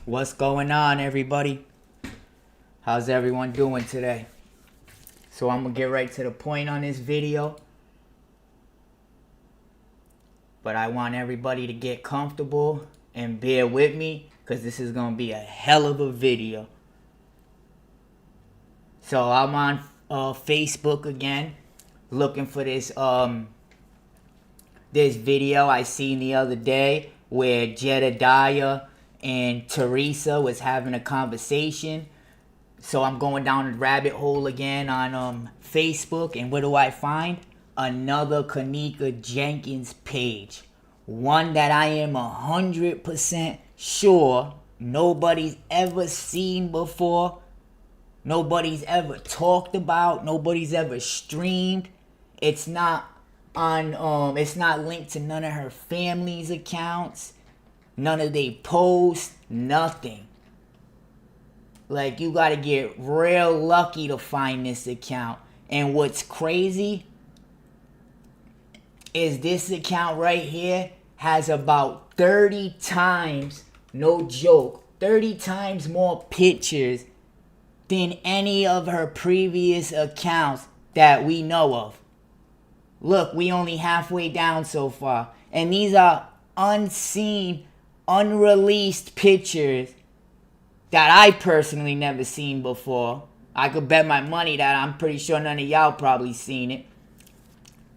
What's going on, everybody? How's everyone doing today? So I'm gonna get right to the point on this video, but I want everybody to get comfortable and bear with me because this is gonna be a hell of a video. So I'm on Facebook again, looking for this video I seen the other day where Jedediah and Teresa was having a conversation. So I'm going down the rabbit hole again on Facebook, and what do I find? Another Kenneka Jenkins page. One that I am 100% sure nobody's ever seen before. Nobody's ever talked about. Nobody's ever streamed. It's not on it's not linked to none of her family's accounts. None of they posts, nothing. Like, you gotta get real lucky to find this account. And what's crazy is this account right here has about 30 times, no joke, 30 times more pictures than any of her previous accounts that we know of. Look, we only halfway down so far. And these are unseen, unreleased pictures that I personally never seen before. I could bet my money that I'm pretty sure none of y'all probably seen it.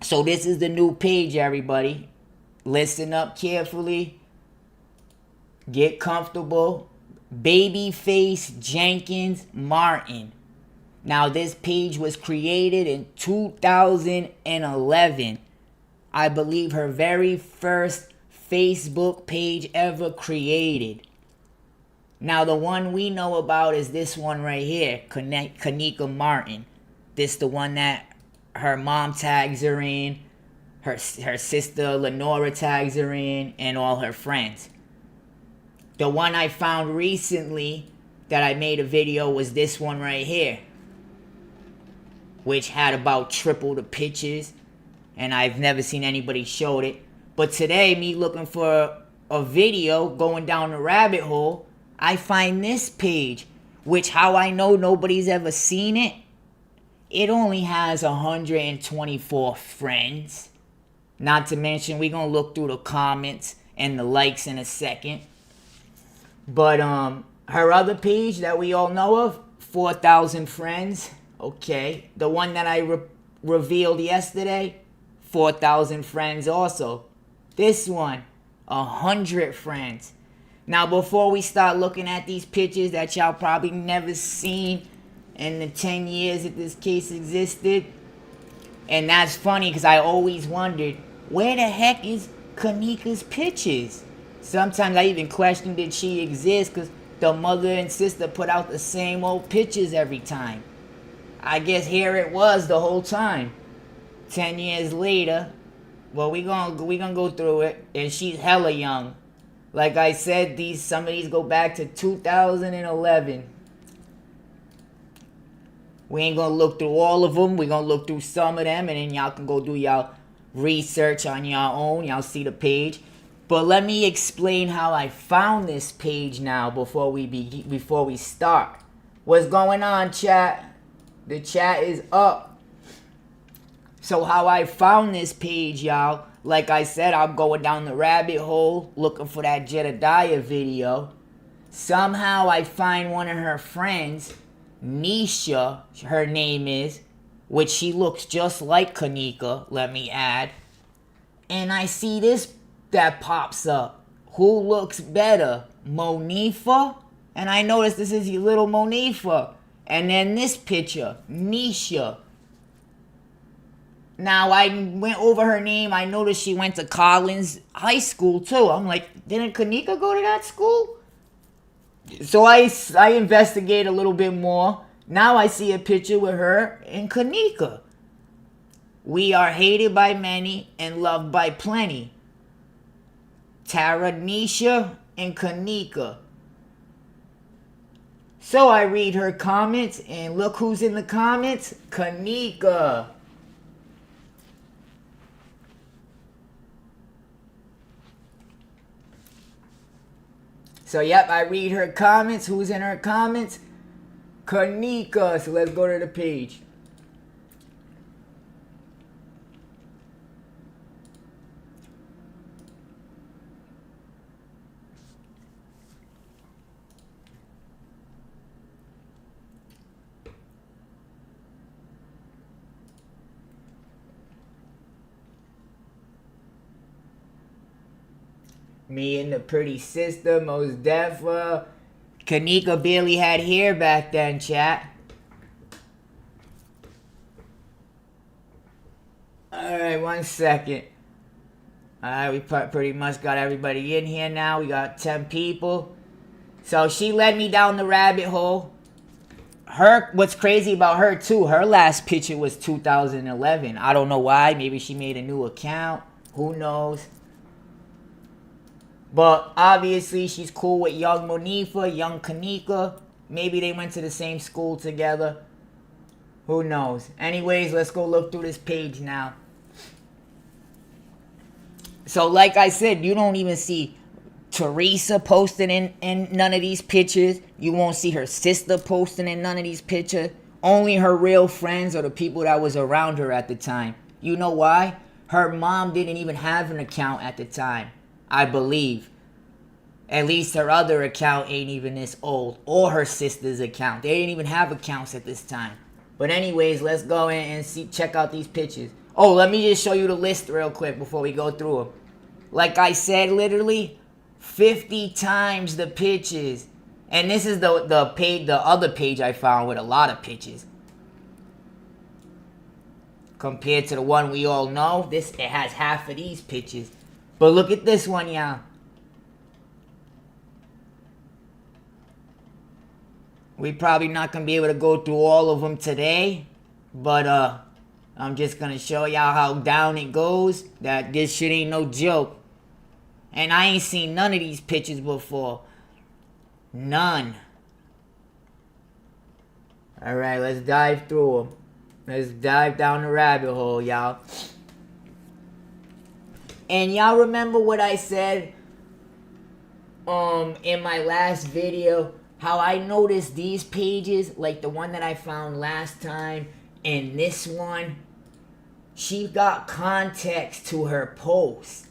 So this is the new page, everybody. Listen up carefully. Get comfortable. Babyface Jenkins Martin. Now, this page was created in 2011. I believe her very first Facebook page ever created. Now, the one we know about is this one right here, Kenneka Martin. This the one that her mom tags her in, her sister Lenora tags her in, and all her friends. The one I found recently that I made a video was this one right here, which had about triple the pictures, and I've never seen anybody show it. But today, me looking for a video, going down the rabbit hole, I find this page, which how I know nobody's ever seen it, it only has 124 friends. Not to mention, we're going to look through the comments and the likes in a second. But her other page that we all know of, 4,000 friends. Okay. The one that I revealed yesterday, 4,000 friends also. This one, 100 friends. Now, before we start looking at these pictures that y'all probably never seen in the 10 years that this case existed, and that's funny because I always wondered, where the heck is Kenneka's pictures? Sometimes I even questioned, did she exist? Because the mother and sister put out the same old pictures every time. I guess here it was the whole time. 10 years later, well, we gonna go through it, and she's hella young. Like I said, some of these go back to 2011. We ain't gonna look through all of them. We're gonna look through some of them, and then y'all can go do y'all research on your own. Y'all see the page. But let me explain how I found this page now before we start. What's going on, chat? The chat is up. So how I found this page, y'all, like I said, I'm going down the rabbit hole looking for that Jedediah video. Somehow I find one of her friends, Nisha, her name is, which she looks just like Kenneka, let me add. And I see this that pops up. Who looks better, Monifa? And I noticed this is your little Monifa. And then this picture, Nisha. Now, I went over her name. I noticed she went to Collins High School, too. I'm like, didn't Kenneka go to that school? So I investigate a little bit more. Now I see a picture with her and Kenneka. We are hated by many and loved by plenty. Tara, Nisha, and Kenneka. So I read her comments, and look who's in the comments. Kenneka. So, yep, I read her comments. Who's in her comments? Kenneka. So, let's go to the page. Me and the pretty sister, most def. Kenneka barely had hair back then, chat. Alright, 1 second. Alright, we pretty much got everybody in here now. We got 10 people. So she led me down the rabbit hole. What's crazy about her too, her last picture was 2011. I don't know why. Maybe she made a new account. Who knows? But obviously, she's cool with young Monifa, young Kenneka. Maybe they went to the same school together. Who knows? Anyways, let's go look through this page now. So, like I said, you don't even see Teresa posting in none of these pictures. You won't see her sister posting in none of these pictures. Only her real friends or the people that was around her at the time. You know why? Her mom didn't even have an account at the time. I believe. At least her other account ain't even this old. Or her sister's account. They didn't even have accounts at this time. But anyways, let's go in and check out these pictures. Oh, let me just show you the list real quick before we go through them. Like I said, literally 50 times the pictures. And this is the other page I found with a lot of pictures. Compared to the one we all know, it has half of these pictures. But look at this one, y'all. We probably not going to be able to go through all of them today. But I'm just going to show y'all how down it goes. That this shit ain't no joke. And I ain't seen none of these pictures before. None. Alright, let's dive through them. Let's dive down the rabbit hole, y'all. And y'all remember what I said in my last video, how I noticed these pages, like the one that I found last time and this one, she got context to her post.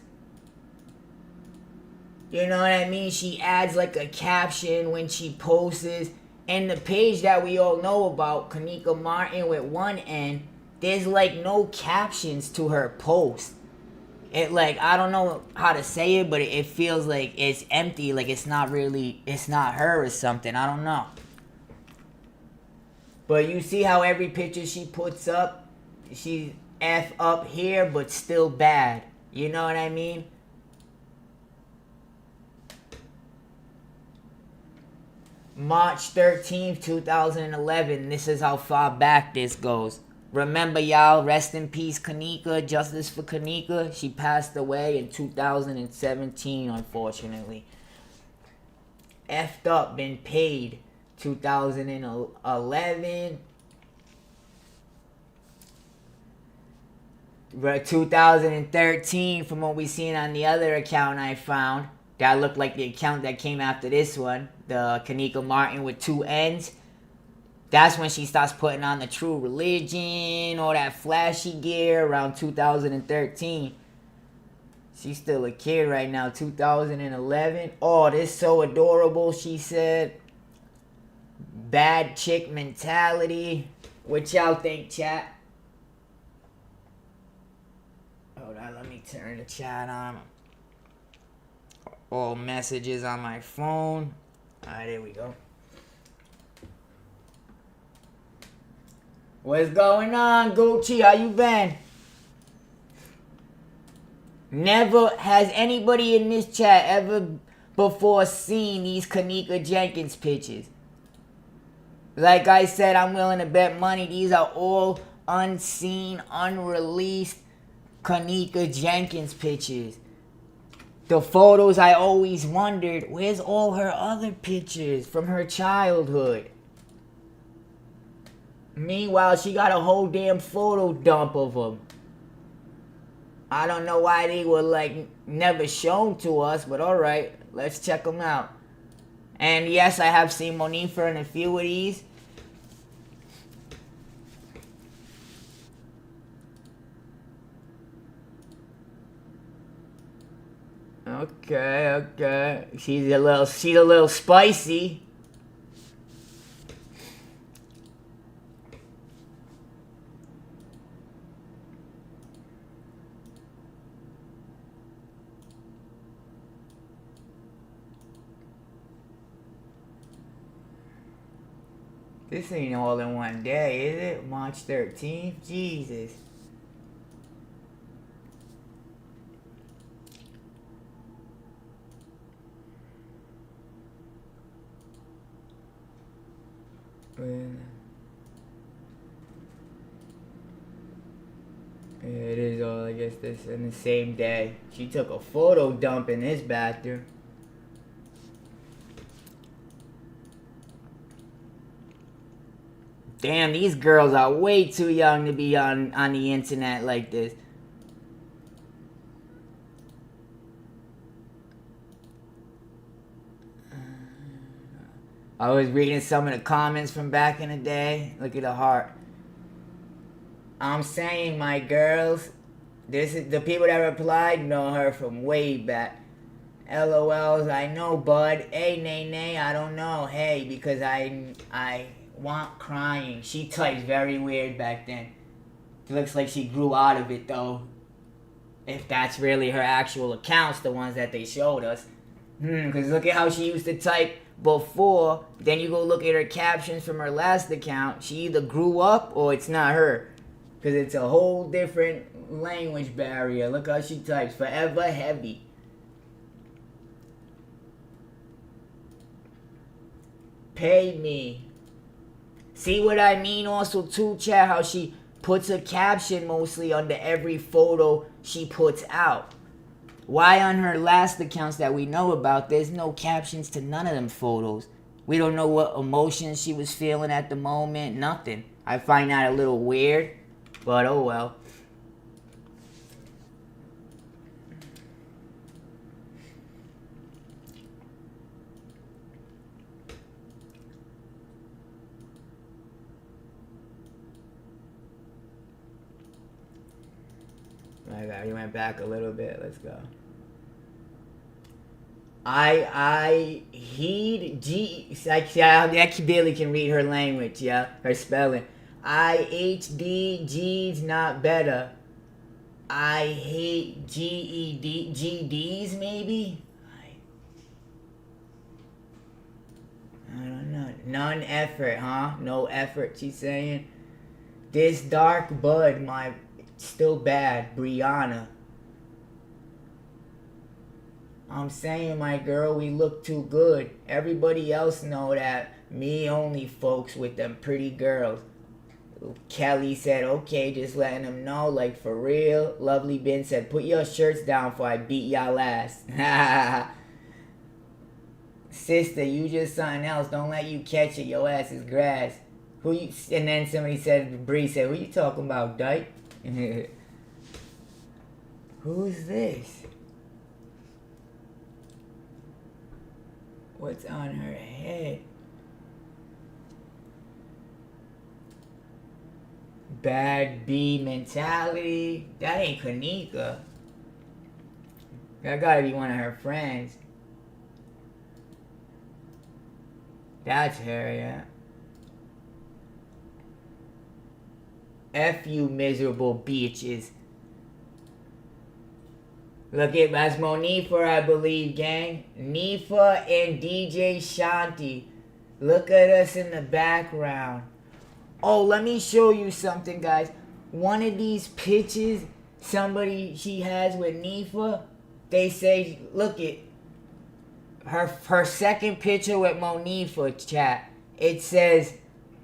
You know what I mean? She adds like a caption when she posts. And the page that we all know about, Kenneka Martin with one N, there's like no captions to her post. It like, I don't know how to say it, but it feels like it's empty, like it's not her or something, I don't know. But you see how every picture she puts up, she's F up here, but still bad. You know what I mean? March 13th, 2011, this is how far back this goes. Remember, y'all, rest in peace, Kenneka, justice for Kenneka. She passed away in 2017, unfortunately. Effed up, been paid, 2011. 2013, from what we seen on the other account I found. That looked like the account that came after this one. The Kenneka Martin with 2 N's. That's when she starts putting on the True Religion, all that flashy gear around 2013. She's still a kid right now, 2011. Oh, this is so adorable, she said. Bad chick mentality. What y'all think, chat? Hold on, let me turn the chat on. All messages on my phone. Alright, there we go. What's going on, Gucci? How you been? Never has anybody in this chat ever before seen these Kenneka Jenkins pictures. Like I said, I'm willing to bet money these are all unseen, unreleased Kenneka Jenkins pictures. The photos, I always wondered, where's all her other pictures from her childhood? Meanwhile, she got a whole damn photo dump of them. I don't know why they were like never shown to us, but alright, let's check them out. And yes, I have seen Monifa in a few of these. Okay. She's a little spicy. This ain't all in one day, is it? March 13th? Jesus. Yeah, it is all, I guess, this in the same day. She took a photo dump in his bathroom. Damn, these girls are way too young to be on the internet like this. I was reading some of the comments from back in the day. Look at the heart. I'm saying, my girls, this is the people that replied know her from way back. LOLs, I know, bud. Hey, nay, I don't know. Hey, because I want crying. She types very weird back then. It looks like she grew out of it, though. If that's really her actual accounts, the ones that they showed us. Because look at how she used to type before. Then you go look at her captions from her last account. She either grew up or it's not her. Because it's a whole different language barrier. Look how she types. Forever heavy. Pay me. See what I mean also too, chat? How she puts a caption mostly under every photo she puts out. Why on her last accounts that we know about, there's no captions to none of them photos. We don't know what emotions she was feeling at the moment. Nothing. I find that a little weird. But oh well. My God, you went back a little bit. Let's go. I heed G. Like, yeah, I barely can read her language. Yeah, her spelling. IHD G's not better. I hate GDs maybe. I don't know. None effort, huh? No effort. She's saying. This dark bud, my still bad, Brianna. I'm saying, my girl, we look too good. Everybody else know that. Me only, folks, with them pretty girls. Kelly said, okay, just letting them know, like, for real. Lovely Ben said, put your shirts down before I beat y'all ass. Sister, you just something else. Don't let you catch it. Your ass is grass. Who you? And then somebody said, Bree said, who you talking about, Dyke? Who's this? What's on her head? Bad B mentality. That ain't Kenneka. That gotta be one of her friends. That's her, yeah. F you miserable bitches. Look at that's Monifa, I believe, gang. Nifa and DJ Shanti. Look at us in the background. Oh, let me show you something, guys. One of these pictures she has with Nifa, they say, look at her second picture with Monifa, chat. It says,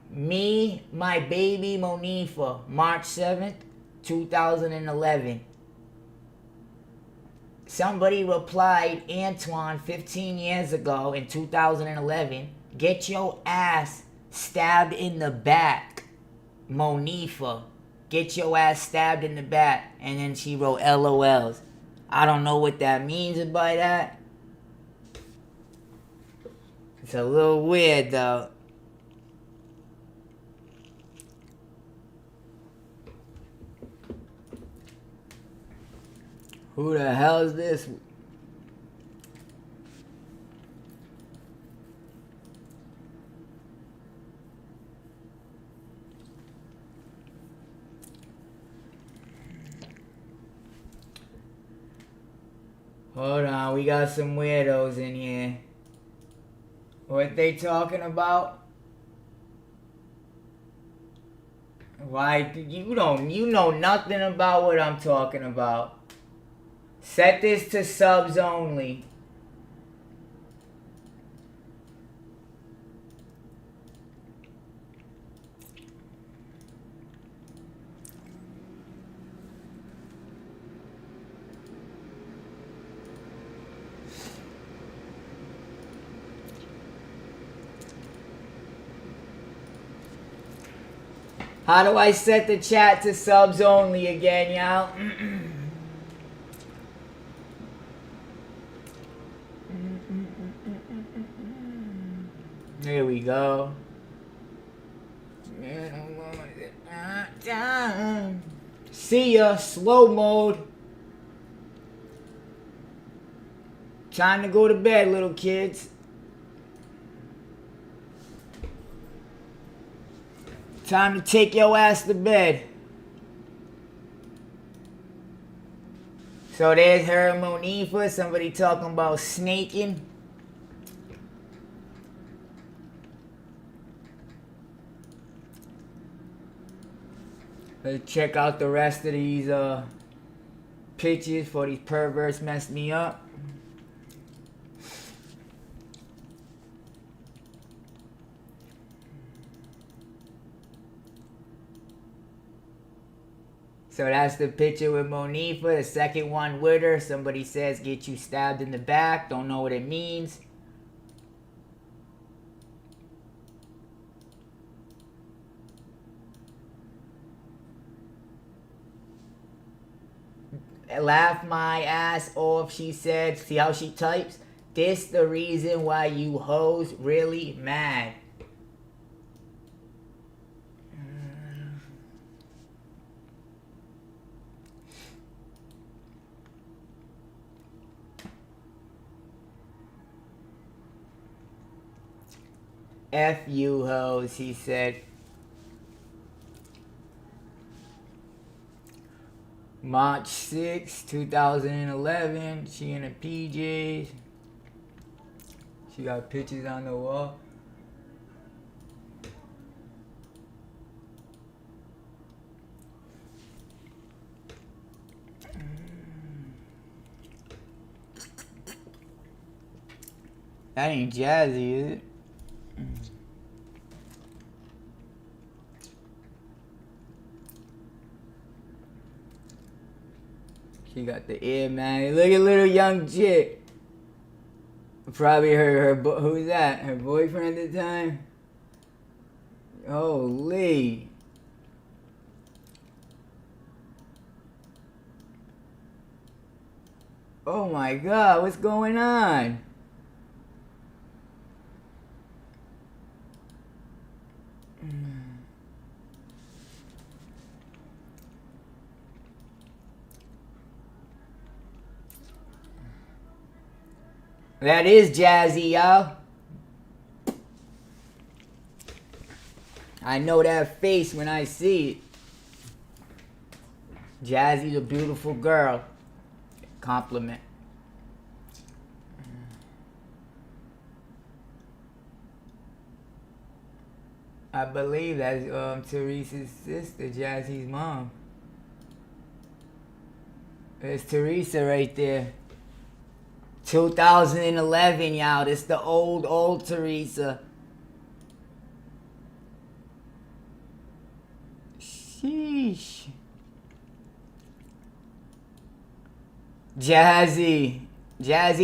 me, my baby Monifa, March 7th, 2011. Somebody replied, Antoine, 15 years ago in 2011, get your ass stabbed in the back, Monifa. Get your ass stabbed in the back. And then she wrote LOLs. I don't know what that means by that. It's a little weird though. Who the hell is this? Hold on, we got some weirdos in here. What they talking about? Why you know nothing about what I'm talking about. Set this to subs only. How do I set the chat to subs only again, y'all? There we go. See ya, slow mode. Time to go to bed, little kids. Time to take your ass to bed. So there's her and Monifa. Somebody talking about snaking. Let's check out the rest of these pictures before these perverts mess me up. So that's the picture with Monifa. The second one with her. Somebody says get you stabbed in the back. Don't know what it means. Laugh my ass off, she said. See how she types? This the reason why you hoes really mad. F you hoes, he said. March 6, 2011. She in the PJs. She got pictures on the wall. That ain't Jazzy, is it? She got the ear, man. Look at little young chick. Probably who's that? Her boyfriend at the time? Holy. Oh my God, what's going on? That is Jazzy, y'all. I know that face when I see it. Jazzy's a beautiful girl. Compliment. I believe that's Teresa's sister, Jazzy's mom. There's Teresa right there. 2011, y'all. This the old Teresa. Sheesh. Jazzy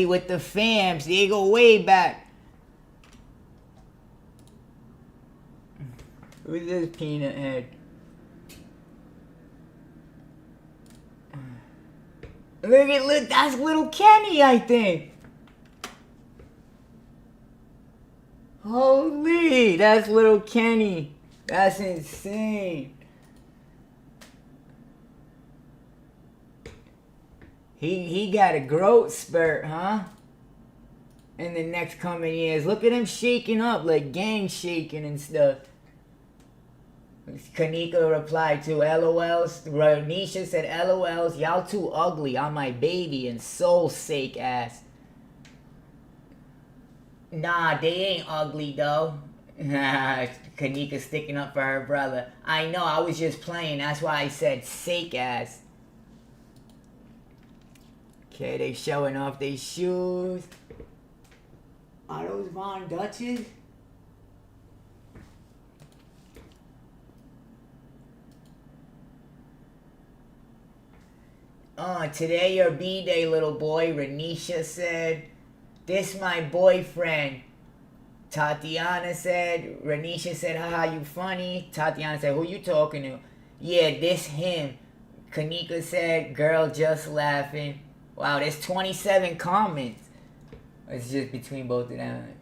with the fams. They go way back. Who's this peanut head? Look, that's little Kenny, I think. Holy, that's little Kenny. That's insane. He got a growth spurt, huh? In the next coming years. Look at him shaking up, like gang shaking and stuff. Kenneka replied to LOLs. Renisha said LOLs. Y'all too ugly on my baby and soul sake ass. Nah, they ain't ugly though. Kenneka sticking up for her brother. I know, I was just playing. That's why I said sake ass. Okay, they showing off their shoes. Are those Von Dutches? Today your B-day, little boy, Renisha said. This my boyfriend. Tatiana said. Renisha said, haha, you funny. Tatiana said, who you talking to? Yeah, this him. Kenneka said, girl just laughing. Wow, there's 27 comments. It's just between both of them.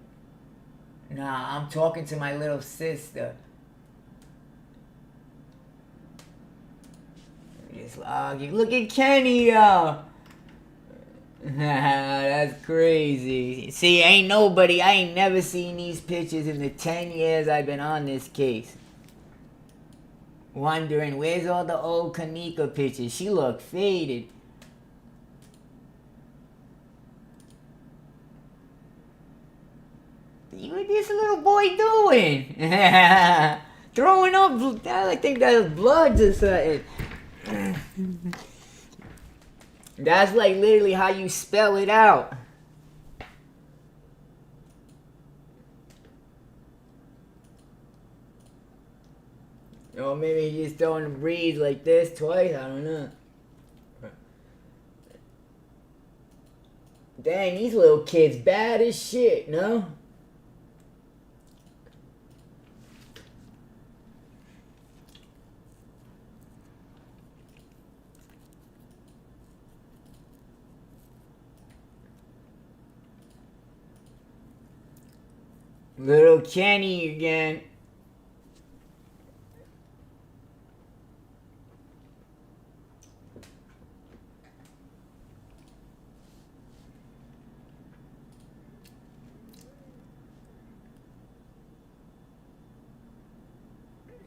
Nah, I'm talking to my little sister. Just look at Kenny, yo. That's crazy. See, I ain't never seen these pictures in the 10 years I've been on this case. Wondering, where's all the old Kenneka pictures? She looked faded. What this little boy doing? Throwing up, I think that's blood or something. That's like literally how you spell it out. Or maybe he's just throwing the breeze like this twice, I don't know. Dang, these little kids bad as shit, no? Little Kenny again.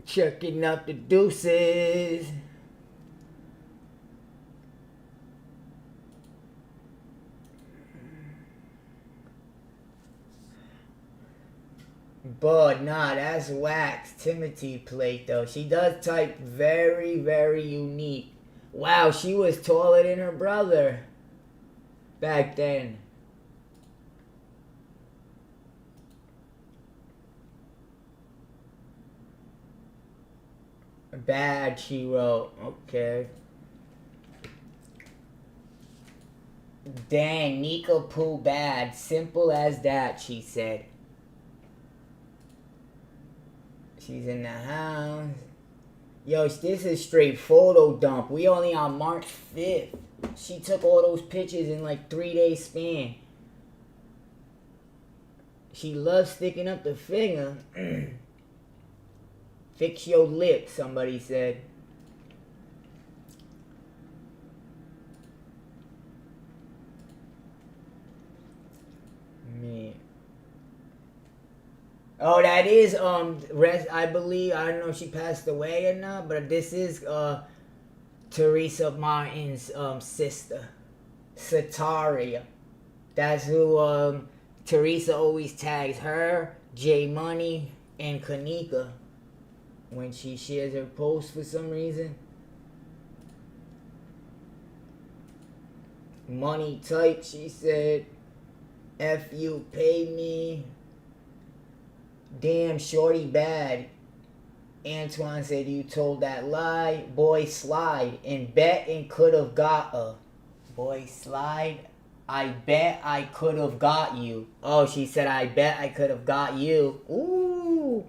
Checking up the deuces. But nah, that's wax Timothy plate though. She does type very, very unique. Wow, she was taller than her brother back then. Bad, she wrote. Okay. Dang, Nika Poo bad. Simple as that, she said. She's in the house. Yo, this is straight photo dump. We only on March 5th. She took all those pictures in like 3-day span. She loves sticking up the finger. Fix your lips, somebody said. Man. Oh, that is I believe, I don't know if she passed away or not, but this is Teresa Martin's sister, Sataria. That's who Teresa always tags her, J Money, and Kenneka when she shares her post for some reason. Money type, she said. F you, pay me. Damn, shorty bad. Antoine said you told that lie. Boy, slide. And bet and could have got her. Boy, slide. I bet I could have got you. Oh, she said I bet I could have got you. Ooh.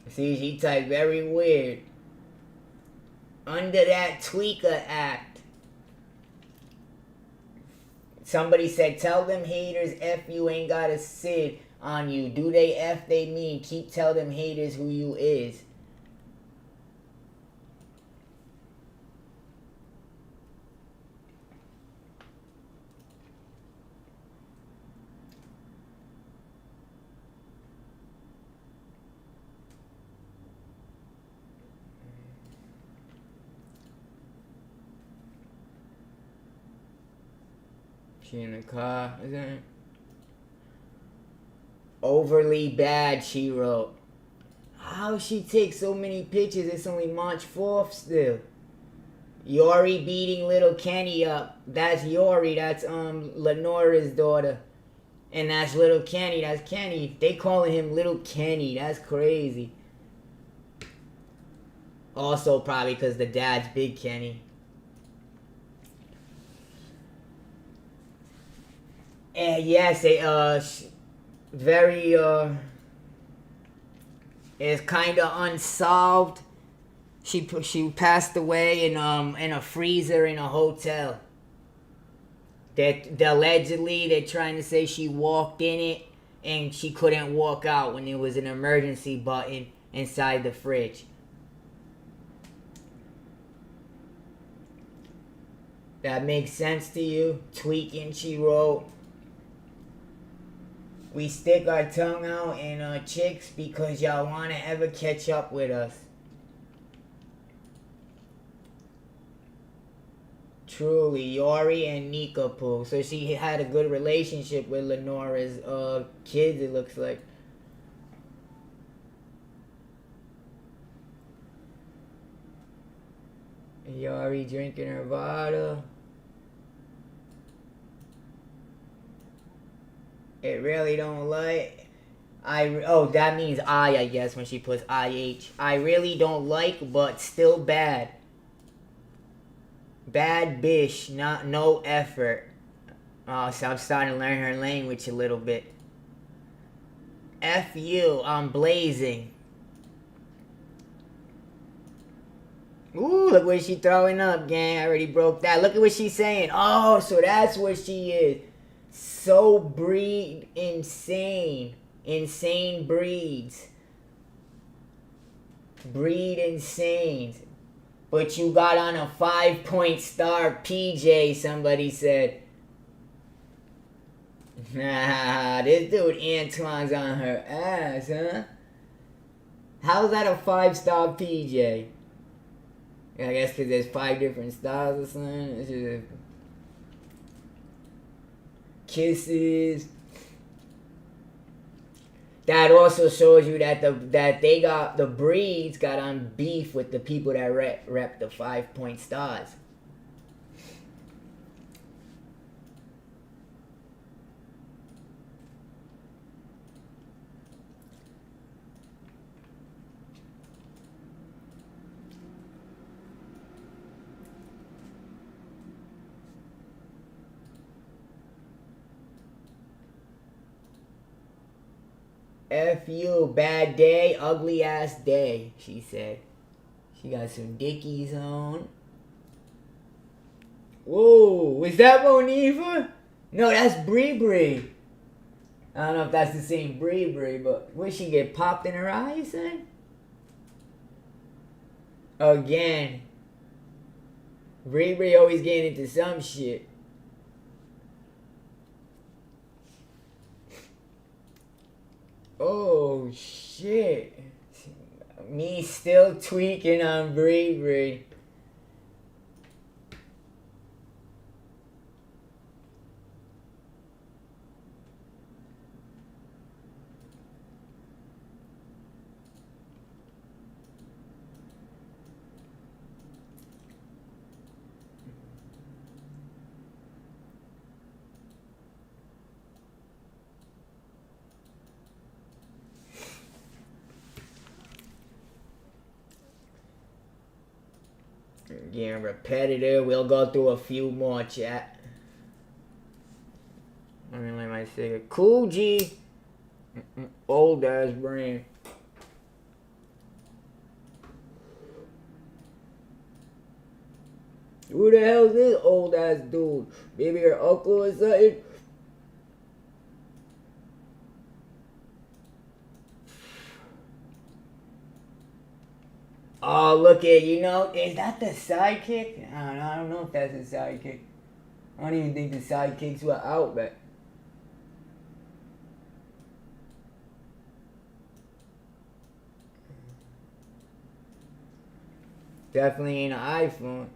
See, she typed very weird. Under that Tweaker Act. Somebody said, tell them haters F you ain't got a Sid on you. Do they F they mean? Keep tell them haters who you is. She in the car, isn't it? Overly bad, she wrote. How she take so many pictures? It's only March 4th still. Yori beating little Kenny up. That's Yori. That's Lenora's daughter. And that's little Kenny. That's Kenny. They calling him little Kenny. That's crazy. Also probably because the dad's Big Kenny. And yes, very it's kind of unsolved. She passed away in a freezer in a hotel. That allegedly they're trying to say she walked in it and she couldn't walk out when there was an emergency button inside the fridge. That makes sense to you? Tweaking, she wrote. We stick our tongue out in chicks because y'all want to ever catch up with us. Truly, Yori and Nikapoo. So she had a good relationship with Lenora's kids, it looks like. Yori drinking her water. It really don't like. That means I guess, when she puts IH. I really don't like, but still bad. Bad bish, no effort. Oh, so I'm starting to learn her language a little bit. F you, I'm blazing. Ooh, look what she throwing up, gang. I already broke that. Look at what she's saying. Oh, so that's what she is. So breed insane. Insane breeds. Breed insane. But you got on a 5-point star PJ, somebody said. Nah, this dude Antoine's on her ass, huh? How's that a 5-star PJ? I guess because there's 5 different styles or something. It's just kisses. That also shows you that the breeds got on beef with the people that rep the 5-point stars. F you, bad day, ugly ass day, she said. She got some dickies on. Whoa, was that Monifa? No, that's Bree Bree. I don't know if that's the same Bree Bree, but would she get popped in her eye, you said? Again. Bree Bree always getting into some shit. Oh, shit. Me still tweaking on Bree Bree. Getting repetitive. We'll go through a few more, chat. Let me light my cigarette. Cool G. Old ass brain. Who the hell is this old ass dude? Maybe your uncle or something? Oh, look at, is that the sidekick? I don't know if that's a sidekick. I don't even think the sidekicks were out, but... Definitely ain't an iPhone.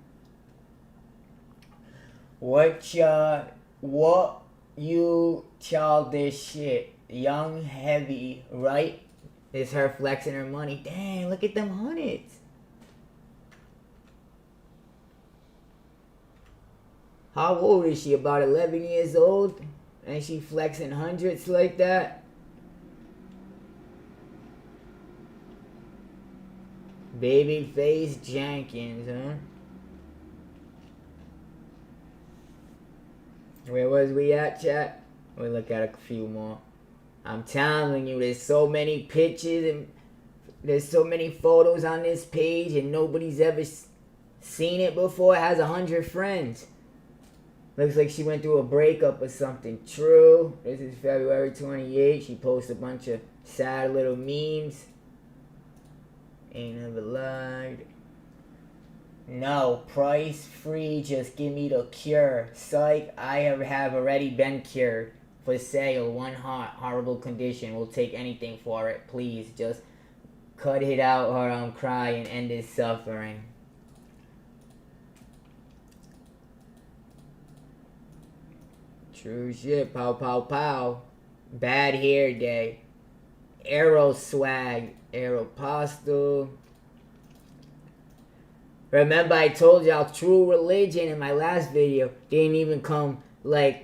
What you childish shit. Young, heavy, right? It's her flexing her money. Dang, look at them hundreds. How old is she? About 11 years old? And she flexing hundreds like that? Babyface Jenkins, huh? Where was we at, chat? We'll look at a few more. I'm telling you, there's so many pictures and there's so many photos on this page and nobody's ever seen it before. It has 100 friends. Looks like she went through a breakup or something. True. This is February 28th. She posted a bunch of sad little memes. Ain't never lied. No, price free, just give me the cure. Psych, I have already been cured. For sale, one horrible condition. We'll take anything for it. Please, just cut it out or I'm crying and end this suffering. True shit, pow pow pow. Bad hair day. Aero swag. Aeropostale. Remember I told y'all True Religion in my last video didn't even come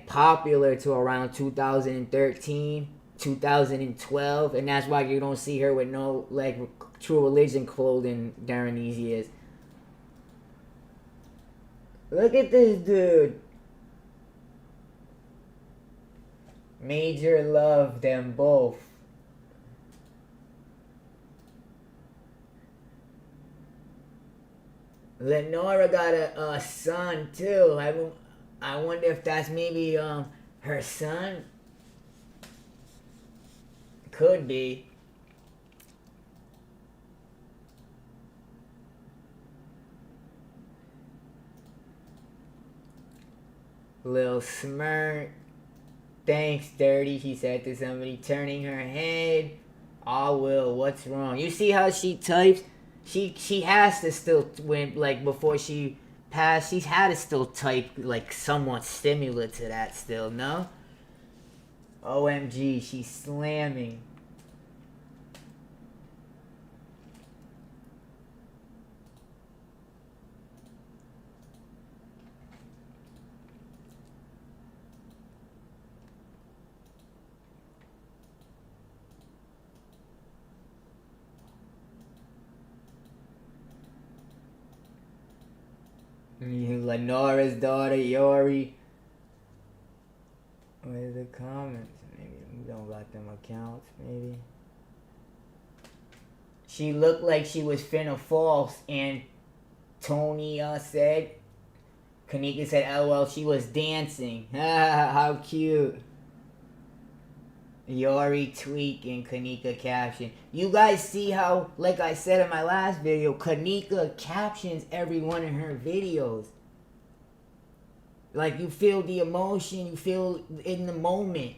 popular to around 2013, 2012, and that's why you don't see her with no True Religion clothing during these years. Look at this dude. Major love them both. Lenora got a son too. I wonder if that's maybe her son. Could be. Lil smirk. Thanks, Dirty, she said to somebody, turning her head. Oh, Will, what's wrong? You see how she types? She has to still, before she passed, she's had to still type, somewhat similar to that still, no? OMG, she's slamming. Lenora's daughter, Yori. Where's the comments? Maybe we don't got them accounts, maybe. She looked like she was finna fall, and Tony said, Kenneka said, LOL, she was dancing. How cute. Yori tweaking, Kenneka caption. You guys see how, like I said in my last video, Kenneka captions every one of her videos. You feel the emotion, you feel in the moment.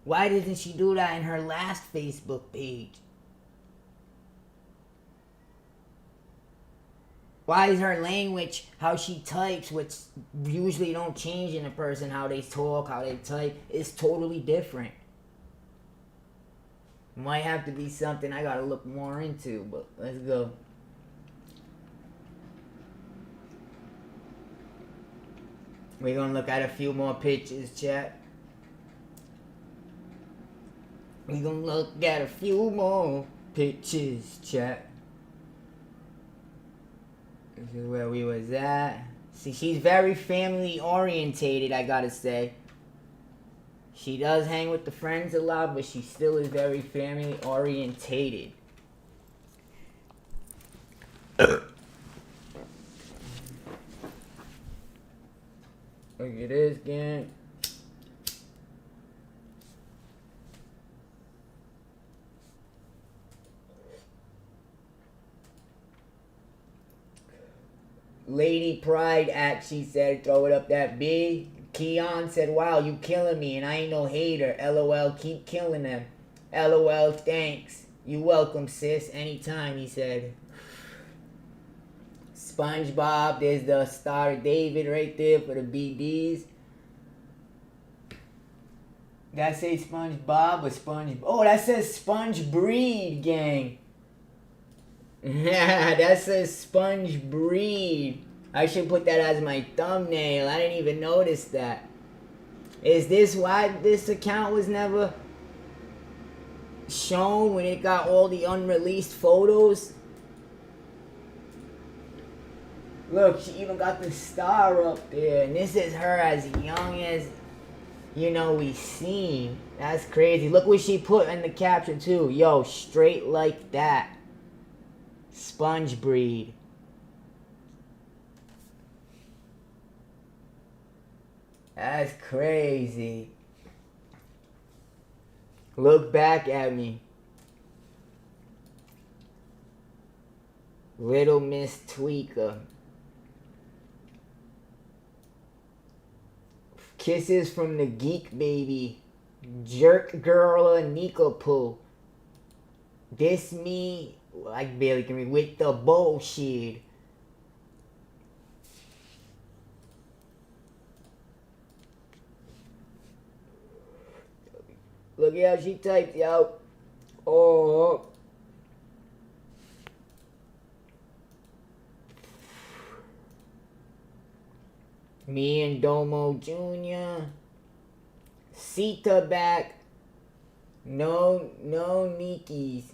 Why doesn't she do that in her last Facebook page? Why is her language, how she types, which usually don't change in a person, how they talk, how they type, is totally different. Might have to be something I gotta look more into, but let's go. We're gonna look at a few more pictures, chat. We're gonna look at a few more pictures, chat. This is where we was at. See, she's very family orientated, I gotta say. She does hang with the friends a lot, but she still is very family orientated. Look at this, gang. Lady Pride actually said, throw it up that big. Keon said, wow, you killing me, and I ain't no hater. LOL, keep killing them. LOL, thanks. You welcome, sis. Anytime, he said. SpongeBob, there's the Star David right there for the BDs. That say SpongeBob or Sponge? Oh, that says Sponge Breed, gang. Yeah, that says Sponge Breed. I should put that as my thumbnail. I didn't even notice that. Is this why this account was never shown when it got all the unreleased photos? Look, she even got the star up there. And this is her as young as, you know, we seen. That's crazy. Look what she put in the caption too. Yo, straight like that. Sponge Breed. That's crazy. Look back at me. Little Miss Tweaker. Kisses from the Geek Baby. Jerk Girl Nika Poo. This me, I barely can read, with the bullshit. Look at how she typed, yo. Oh. Me and Domo Jr. Sita back. No Nikis.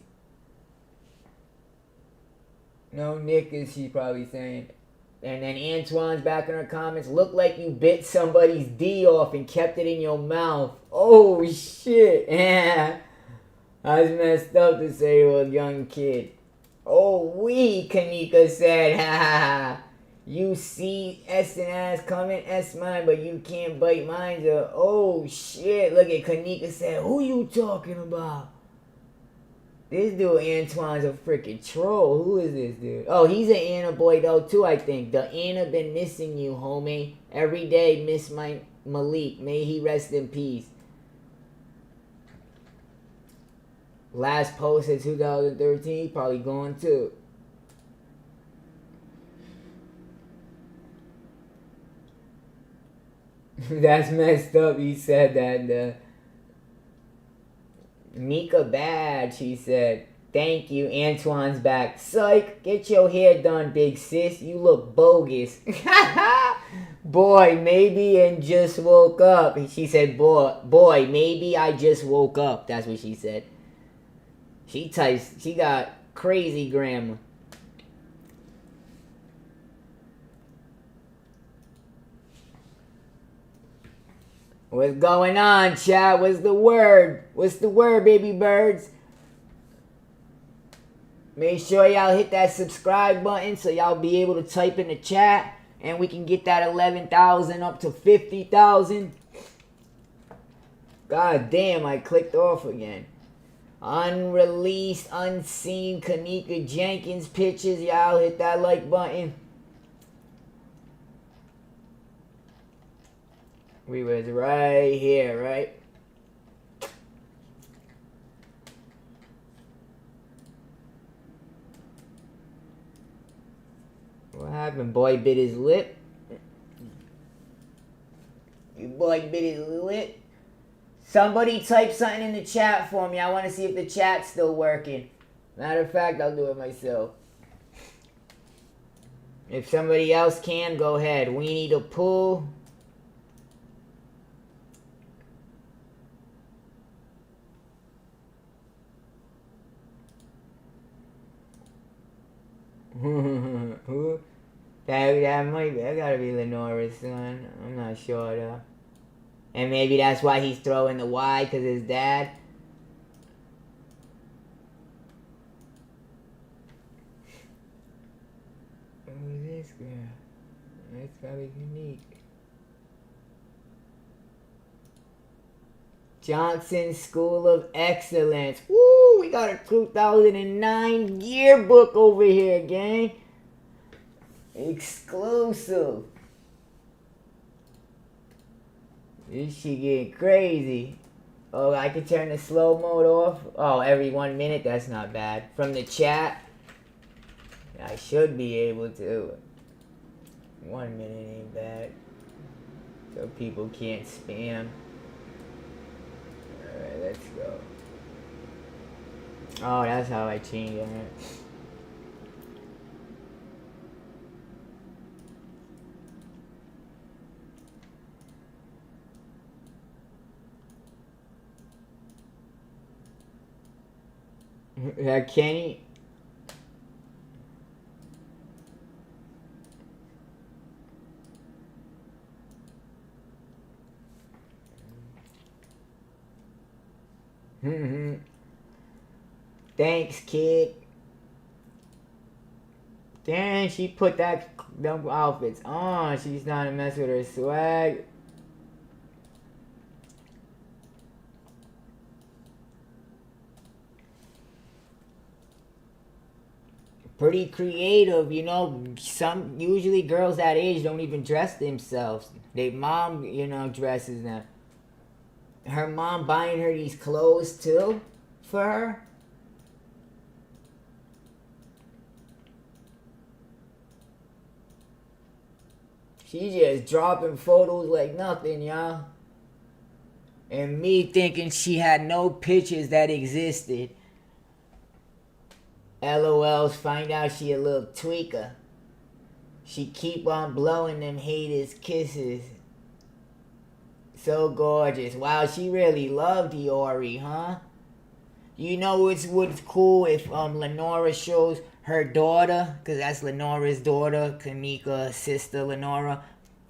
No Nickers, she's probably saying. And then Antoine's back in her comments. Look like you bit somebody's D off and kept it in your mouth. Oh, shit. Yeah. I was messed up to say to a young kid. Oh, Kenneka said. Ha ha ha. You see S and ass coming, S mine, but you can't bite mine. Oh, shit. Look at Kenneka said. Who you talking about? This dude Antoine's a freaking troll. Who is this dude? Oh, he's an Anna boy though too, I think. The Anna been missing you, homie. Every day miss my Malik. May he rest in peace. Last post in 2013, probably gone too. That's messed up. He said that. Mika bad, she said. Thank you. Antoine's back. Psych, get your hair done, big sis. You look bogus. Boy, maybe and just woke up. She said, boy, maybe I just woke up. That's what she said. She got crazy grammar. What's going on, chat? What's the word? What's the word, baby birds? Make sure y'all hit that subscribe button so y'all be able to type in the chat and we can get that 11,000 up to 50,000. God damn, I clicked off again. Unreleased, unseen Kenneka Jenkins pictures. Y'all hit that like button. We was right here, right? What happened? Boy bit his lip. You boy bit his lip. Somebody type something in the chat for me. I want to see if the chat's still working. Matter of fact, I'll do it myself. If somebody else can, go ahead. We need a pull. Who? That might be. That gotta be Lenora's son. I'm not sure though. And maybe that's why he's throwing the Y, because his dad. Who's this girl? That's probably unique. Johnson School of Excellence. Woo! We got a 2009 yearbook over here, gang. Exclusive. This shit getting crazy. Oh, I can turn the slow mode off. Oh, every 1 minute? That's not bad. From the chat, I should be able to. 1 minute ain't bad. So people can't spam. Alright, let's go. Oh, that's how I change it. Yeah, Kenny. Thanks, kid. Damn, she put them outfits on. She's not to mess with her swag. Pretty creative, you know. Usually girls that age don't even dress themselves. Their mom, you know, dresses them. Her mom buying her these clothes too for her. She just dropping photos like nothing, y'all. And me thinking she had no pictures that existed. LOLs, find out she a little tweaker. She keep on blowing them haters kisses. So gorgeous. Wow, she really loved Iori, huh? You know what's cool if Lenora shows her daughter, because that's Lenora's daughter, Kenneka's sister Lenora,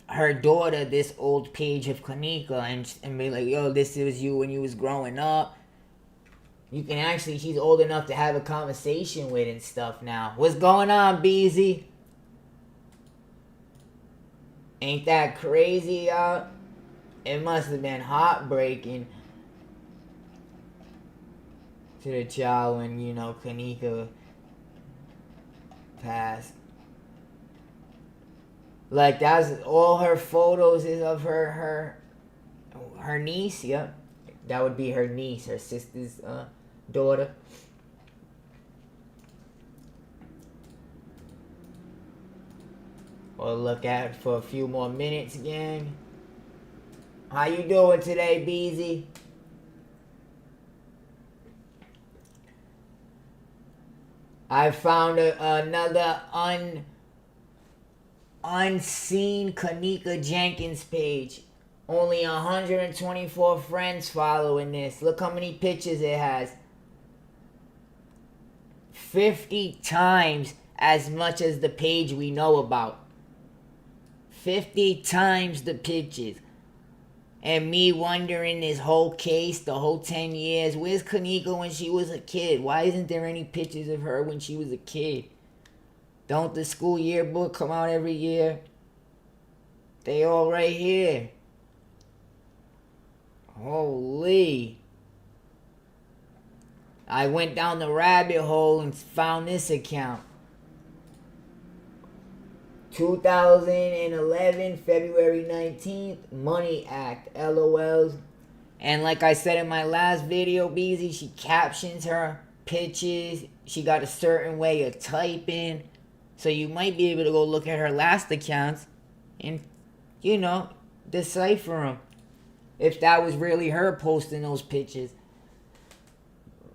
her daughter this old page of Kenneka and be like, yo, this was you when you was growing up. You can actually, she's old enough to have a conversation with and stuff now. What's going on, BZ? Ain't that crazy, y'all? It must have been heartbreaking to the child when, you know, Kenneka passed. Like, that's all her photos is of her niece, yep. That would be her niece, her sister's daughter. We'll look at it for a few more minutes, gang. How you doing today, BZ? I found another unseen Kenneka Jenkins page. Only 124 friends following this. Look how many pictures it has. 50 times as much as the page we know about. 50 times the pictures. And me wondering this whole case, the whole 10 years, where's Kenneka when she was a kid? Why isn't there any pictures of her when she was a kid? Don't the school yearbook come out every year? They all right here. Holy. I went down the rabbit hole and found this account. 2011, February 19th, Money Act, LOLs. And like I said in my last video, BZ, she captions her pictures. She got a certain way of typing. So you might be able to go look at her last accounts and, you know, decipher them. If that was really her posting those pictures.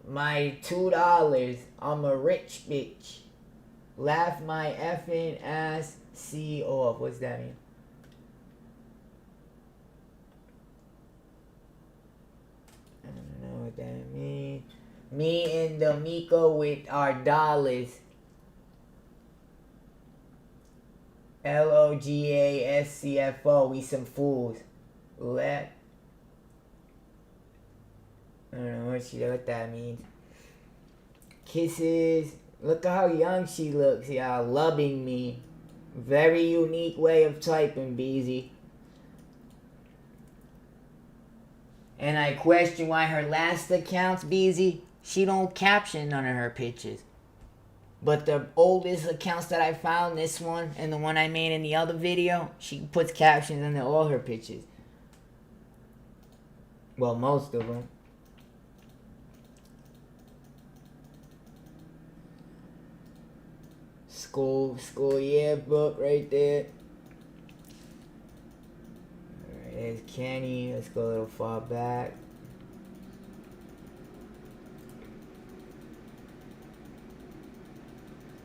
My $2, I'm a rich bitch. Laugh my effing ass C off. What's that mean? I don't know what that means. Me and the Miko with our dollars. LOGASCFO. We some fools. Let. I don't know what that means. Kisses. Look at how young she looks, y'all. Loving me. Very unique way of typing, BZ. And I question why her last accounts, BZ, she don't caption none of her pictures. But the oldest accounts that I found, this one and the one I made in the other video, she puts captions under all her pictures. Well, most of them. School yearbook right there. Alright, there's Kenny. Let's go a little far back.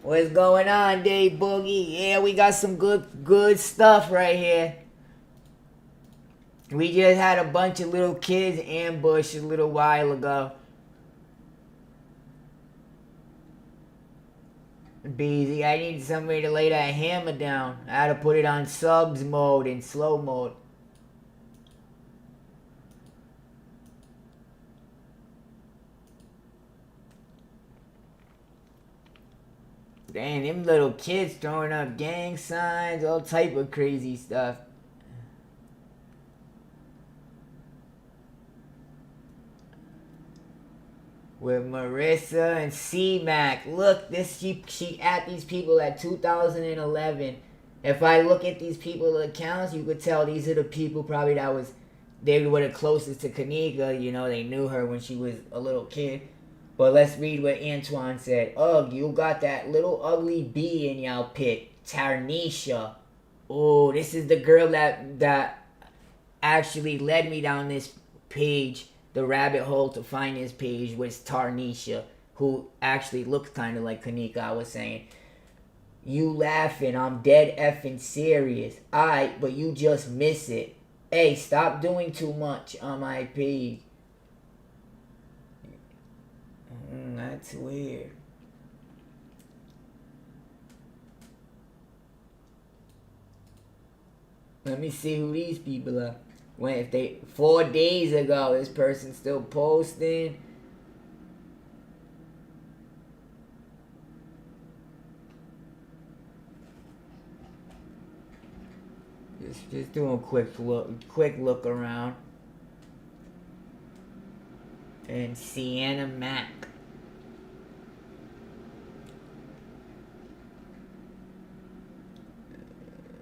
What's going on, Dave Boogie? Yeah, we got some good stuff right here. We just had a bunch of little kids ambushed a little while ago. BZ, I need somebody to lay that hammer down. I had to put it on subs mode and slow mode. Damn, them little kids throwing up gang signs, all type of crazy stuff. With Marissa and C-Mac. Look, she at these people at 2011. If I look at these people's accounts, you could tell these are the people probably they were the closest to Kenneka. You know, they knew her when she was a little kid. But let's read what Antoine said. Ugh, you got that little ugly bee in y'all pic. Tarnisha. Oh, this is the girl that actually led me down this page. The rabbit hole to find this page was Tarnisha, who actually looks kind of like Kenneka. I was saying, you laughing, I'm dead effing serious. Alright, but you just miss it. Hey, stop doing too much on my page. That's weird. Let me see who these people are. When if they 4 days ago, this person's still posting. Just doing a quick look around. And Sienna Mac.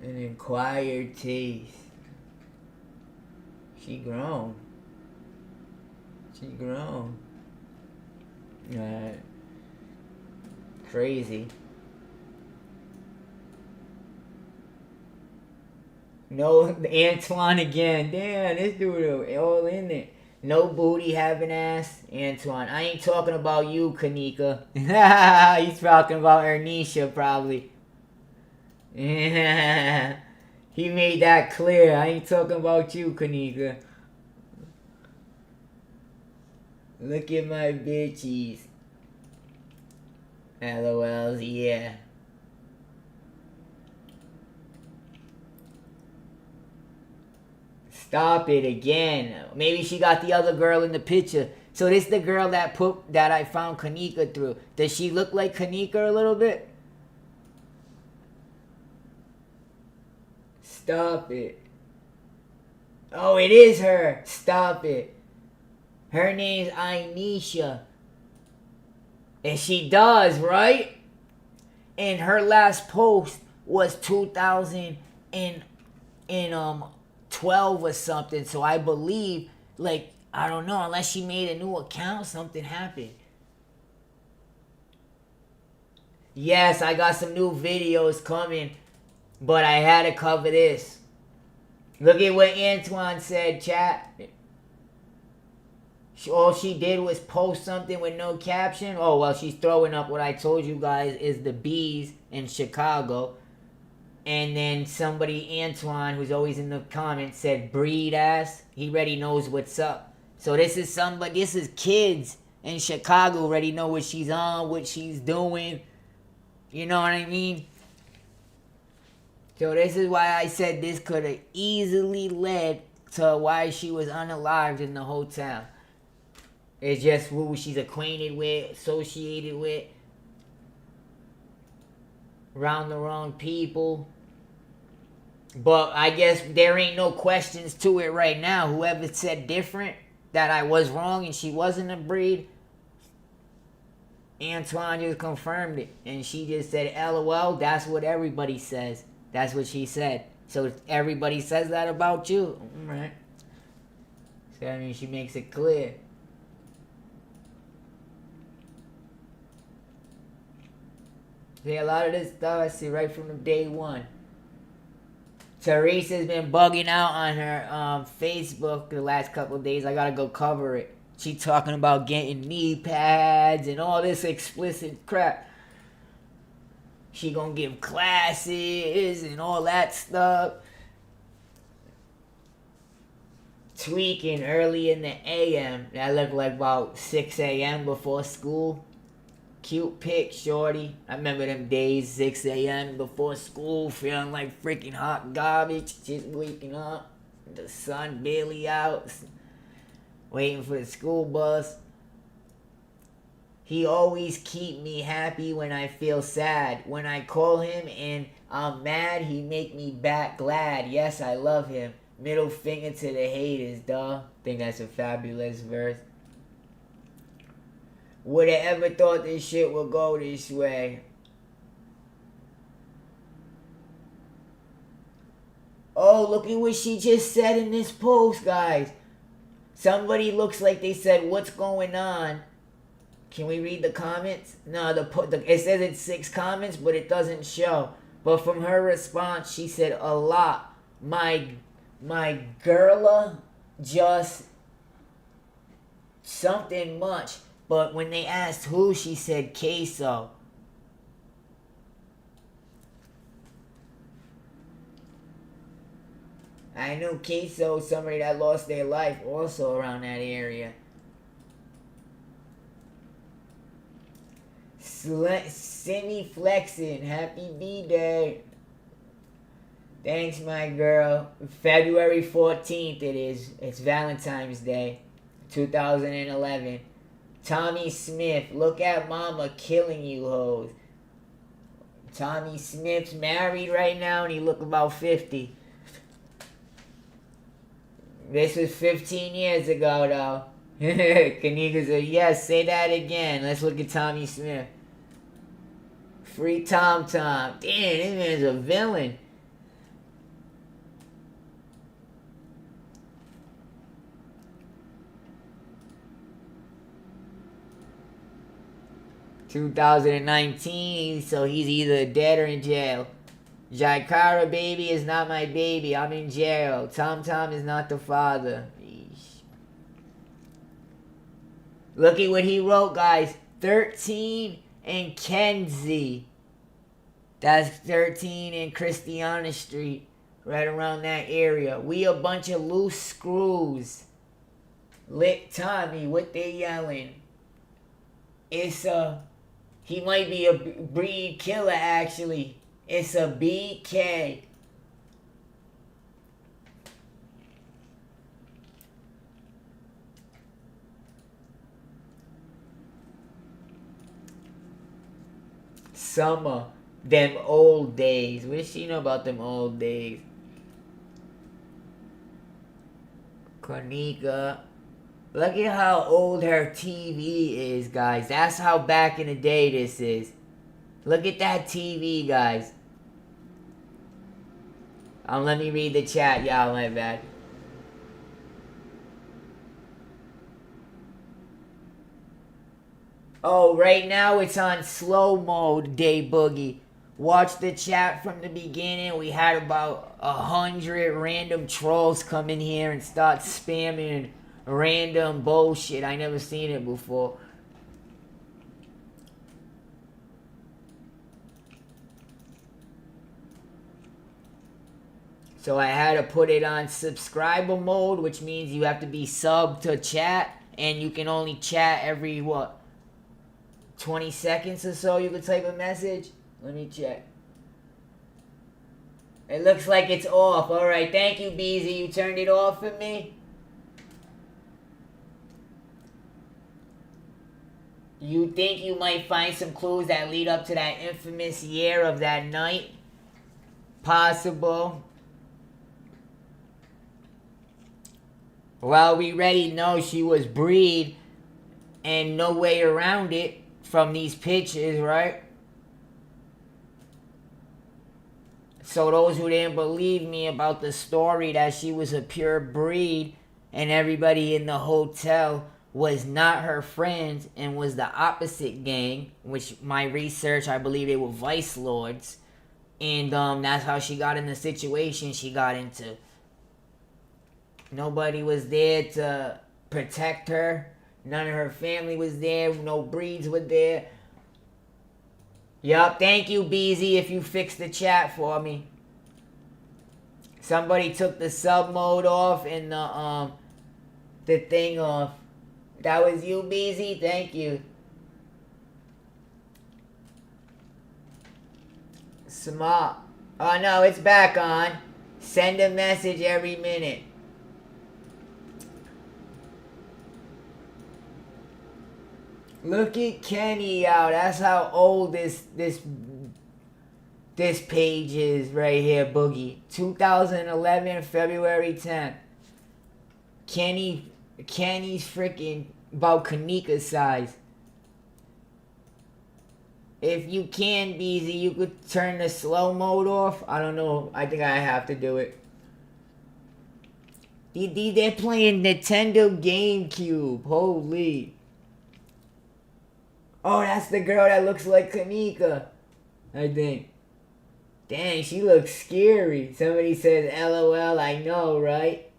An acquired taste. She grown. Crazy. No, Antoine again. Damn, this dude all in it. No booty having ass. Antoine. I ain't talking about you, Kenneka. He's talking about Ernisha, probably. Yeah. He made that clear. I ain't talking about you, Kenneka. Look at my bitches. LOLs, yeah. Stop it again. Maybe she got the other girl in the picture. So this the girl that I found Kenneka through. Does she look like Kenneka a little bit? Stop it. Oh, it is her. Stop it. Her name's Ainisha. And she does, right? And her last post was 2012 or something. So I believe, like, I don't know, unless she made a new account, something happened. Yes, I got some new videos coming. But I had to cover this. Look at what Antoine said, chat. All she did was post something with no caption. Oh, well, she's throwing up what I told you guys is the bees in Chicago. And then somebody, Antoine, who's always in the comments, said breed ass. He already knows what's up. So this is kids in Chicago already know what she's on, what she's doing. You know what I mean? So this is why I said this could have easily led to why she was unalived in the hotel. It's just who she's acquainted with, associated with. Around the wrong people. But I guess there ain't no questions to it right now. Whoever said different, that I was wrong and she wasn't a breed, Antoine just confirmed it. And she just said, LOL, that's what everybody says. That's what she said. So everybody says that about you. All right. So I mean, she makes it clear. See, a lot of this stuff I see right from the day one. Teresa's been bugging out on her Facebook the last couple of days. I gotta go cover it. She talking about getting knee pads and all this explicit crap. She gonna give classes and all that stuff. Tweaking early in the AM. That looked like about 6 a.m. before school. Cute pic, shorty. I remember them days, 6 a.m. before school, feeling like freaking hot garbage. Just waking up, the sun barely out, waiting for the school bus. He always keep me happy when I feel sad. When I call him and I'm mad, he make me back glad. Yes, I love him. Middle finger to the haters, duh. Think that's a fabulous verse. Would have ever thought this shit would go this way. Oh, look at what she just said in this post, guys. Somebody looks like they said, what's going on? Can we read the comments? No, it says it's 6 comments, but it doesn't show. But from her response, she said, a lot. My girl just something much. But when they asked who, she said queso. I knew queso, somebody that lost their life also around that area. Simi flexing, happy B-Day. Thanks, my girl. February 14th it is. It's Valentine's Day, 2011. Tommy Smith, look at mama killing you hoes. Tommy Smith's married right now and he look about 50. This was 15 years ago though. Kenneka said, yes, say that again. Let's look at Tommy Smith. Free Tom Tom. Damn, this man's a villain. $2019, so he's either dead or in jail. Jaikara baby is not my baby. I'm in jail. Tom Tom is not the father. Eesh. Look at what he wrote, guys. 13 and Kenzie. That's 13 and Christiana Street. Right around that area. We a bunch of loose screws. Lick Tommy, what they yelling? It's he might be a breed killer actually. It's a BK. Summer. Them old days. What does she know about them old days? Kenneka. Look at how old her TV is, guys. That's how back in the day this is. Look at that TV, guys. Let me read the chat, y'all, my bad. Oh, right now it's on slow mode, Day Boogie. Watch the chat from the beginning. We had about 100 random trolls come in here and start spamming random bullshit. I never seen it before. So I had to put it on subscriber mode, which means you have to be subbed to chat, and you can only chat every, 20 seconds or so you can type a message? Let me check. It looks like it's off. Alright, thank you, Beezy. You turned it off for me? You think you might find some clues that lead up to that infamous year of that night? Possible. Well, we already know she was breed and no way around it from these pictures, right? So those who didn't believe me about the story that she was a pure breed and everybody in the hotel was not her friends and was the opposite gang, which my research, I believe they were vice lords. And that's how she got in the situation she got into. Nobody was there to protect her. None of her family was there. No breeds were there. Yup, thank you, BZ, if you fixed the chat for me. Somebody took the sub mode off and the thing off. That was you, BZ? Thank you. Smart. Oh no, it's back on. Send a message every minute. Look at Kenny out. That's how old this page is right here, Boogie. 2011, February 10th. Kenny's freaking about Kenneka size. If you can, BZ, you could turn the slow mode off. I don't know. I think I have to do it. They're playing Nintendo GameCube. Holy. Oh, that's the girl that looks like Kenneka, I think. Dang, she looks scary. Somebody says, LOL, I know, right?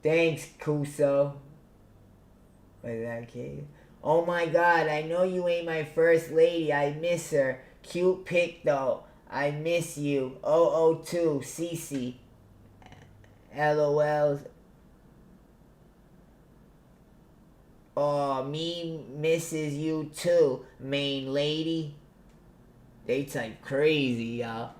Thanks, Kuso. What is that, kid? Oh my god, I know you ain't my first lady. I miss her. Cute pic, though. I miss you. 002, Cece. LOLs. Oh, me misses you too, main lady. They type crazy, y'all.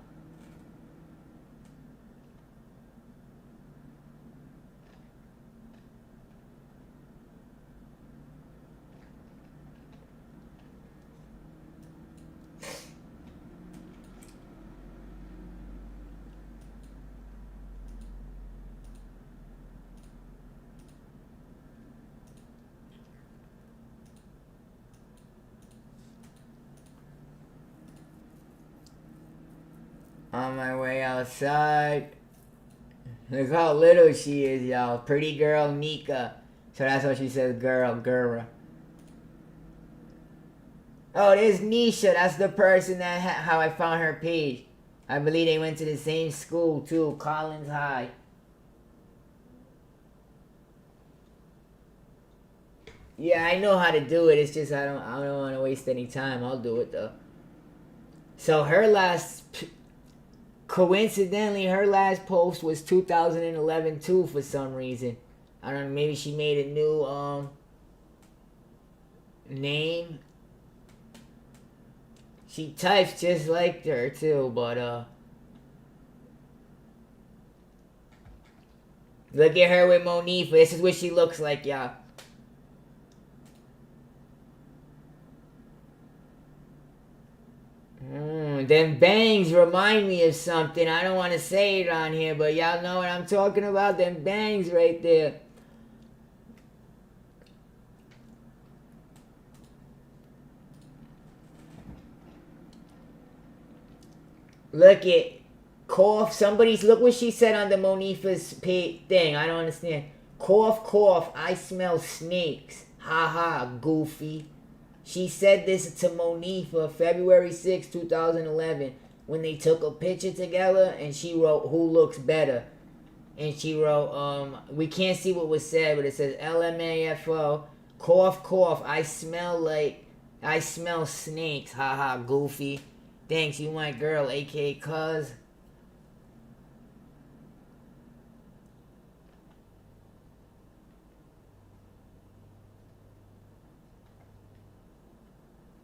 On my way outside. Look how little she is, y'all. Pretty girl Nika. So that's what she says, girl. Oh, there's Nisha. That's the person that how I found her page. I believe they went to the same school too, Collins High. Yeah, I know how to do it. It's just I don't want to waste any time. I'll do it though. So her coincidentally, her last post was 2011 too for some reason. I don't know, maybe she made a new name. She types just like her too, but look at her with Monifa. This is what she looks like, y'all. Them bangs remind me of something. I don't want to say it on here, but y'all know what I'm talking about. Them bangs right there. Look at cough. Look what she said on the Monifa's thing. I don't understand. Cough. I smell snakes. Ha ha, goofy. She said this to Monifa February 6, 2011, when they took a picture together, and she wrote, "Who looks better?" And she wrote, we can't see what was said, but it says LMAFO, cough. I smell snakes. Haha, goofy. Thanks, you my girl, aka cuz.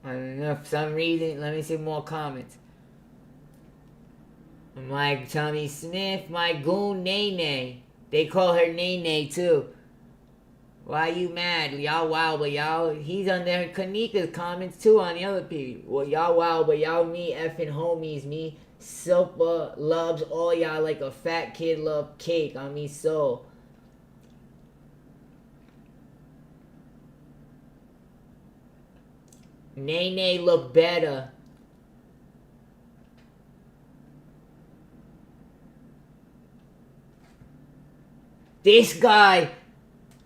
I don't know, for some reason, let me see more comments. Mike Tommy Smith, my goon Nene. They call her Nene too. Why you mad? Y'all wild, but y'all... He's under Kenneka's comments too on the other page. Well, y'all wild, but y'all me effing homies. Me super loves all y'all like a fat kid love cake on me so. Nene look better. This guy.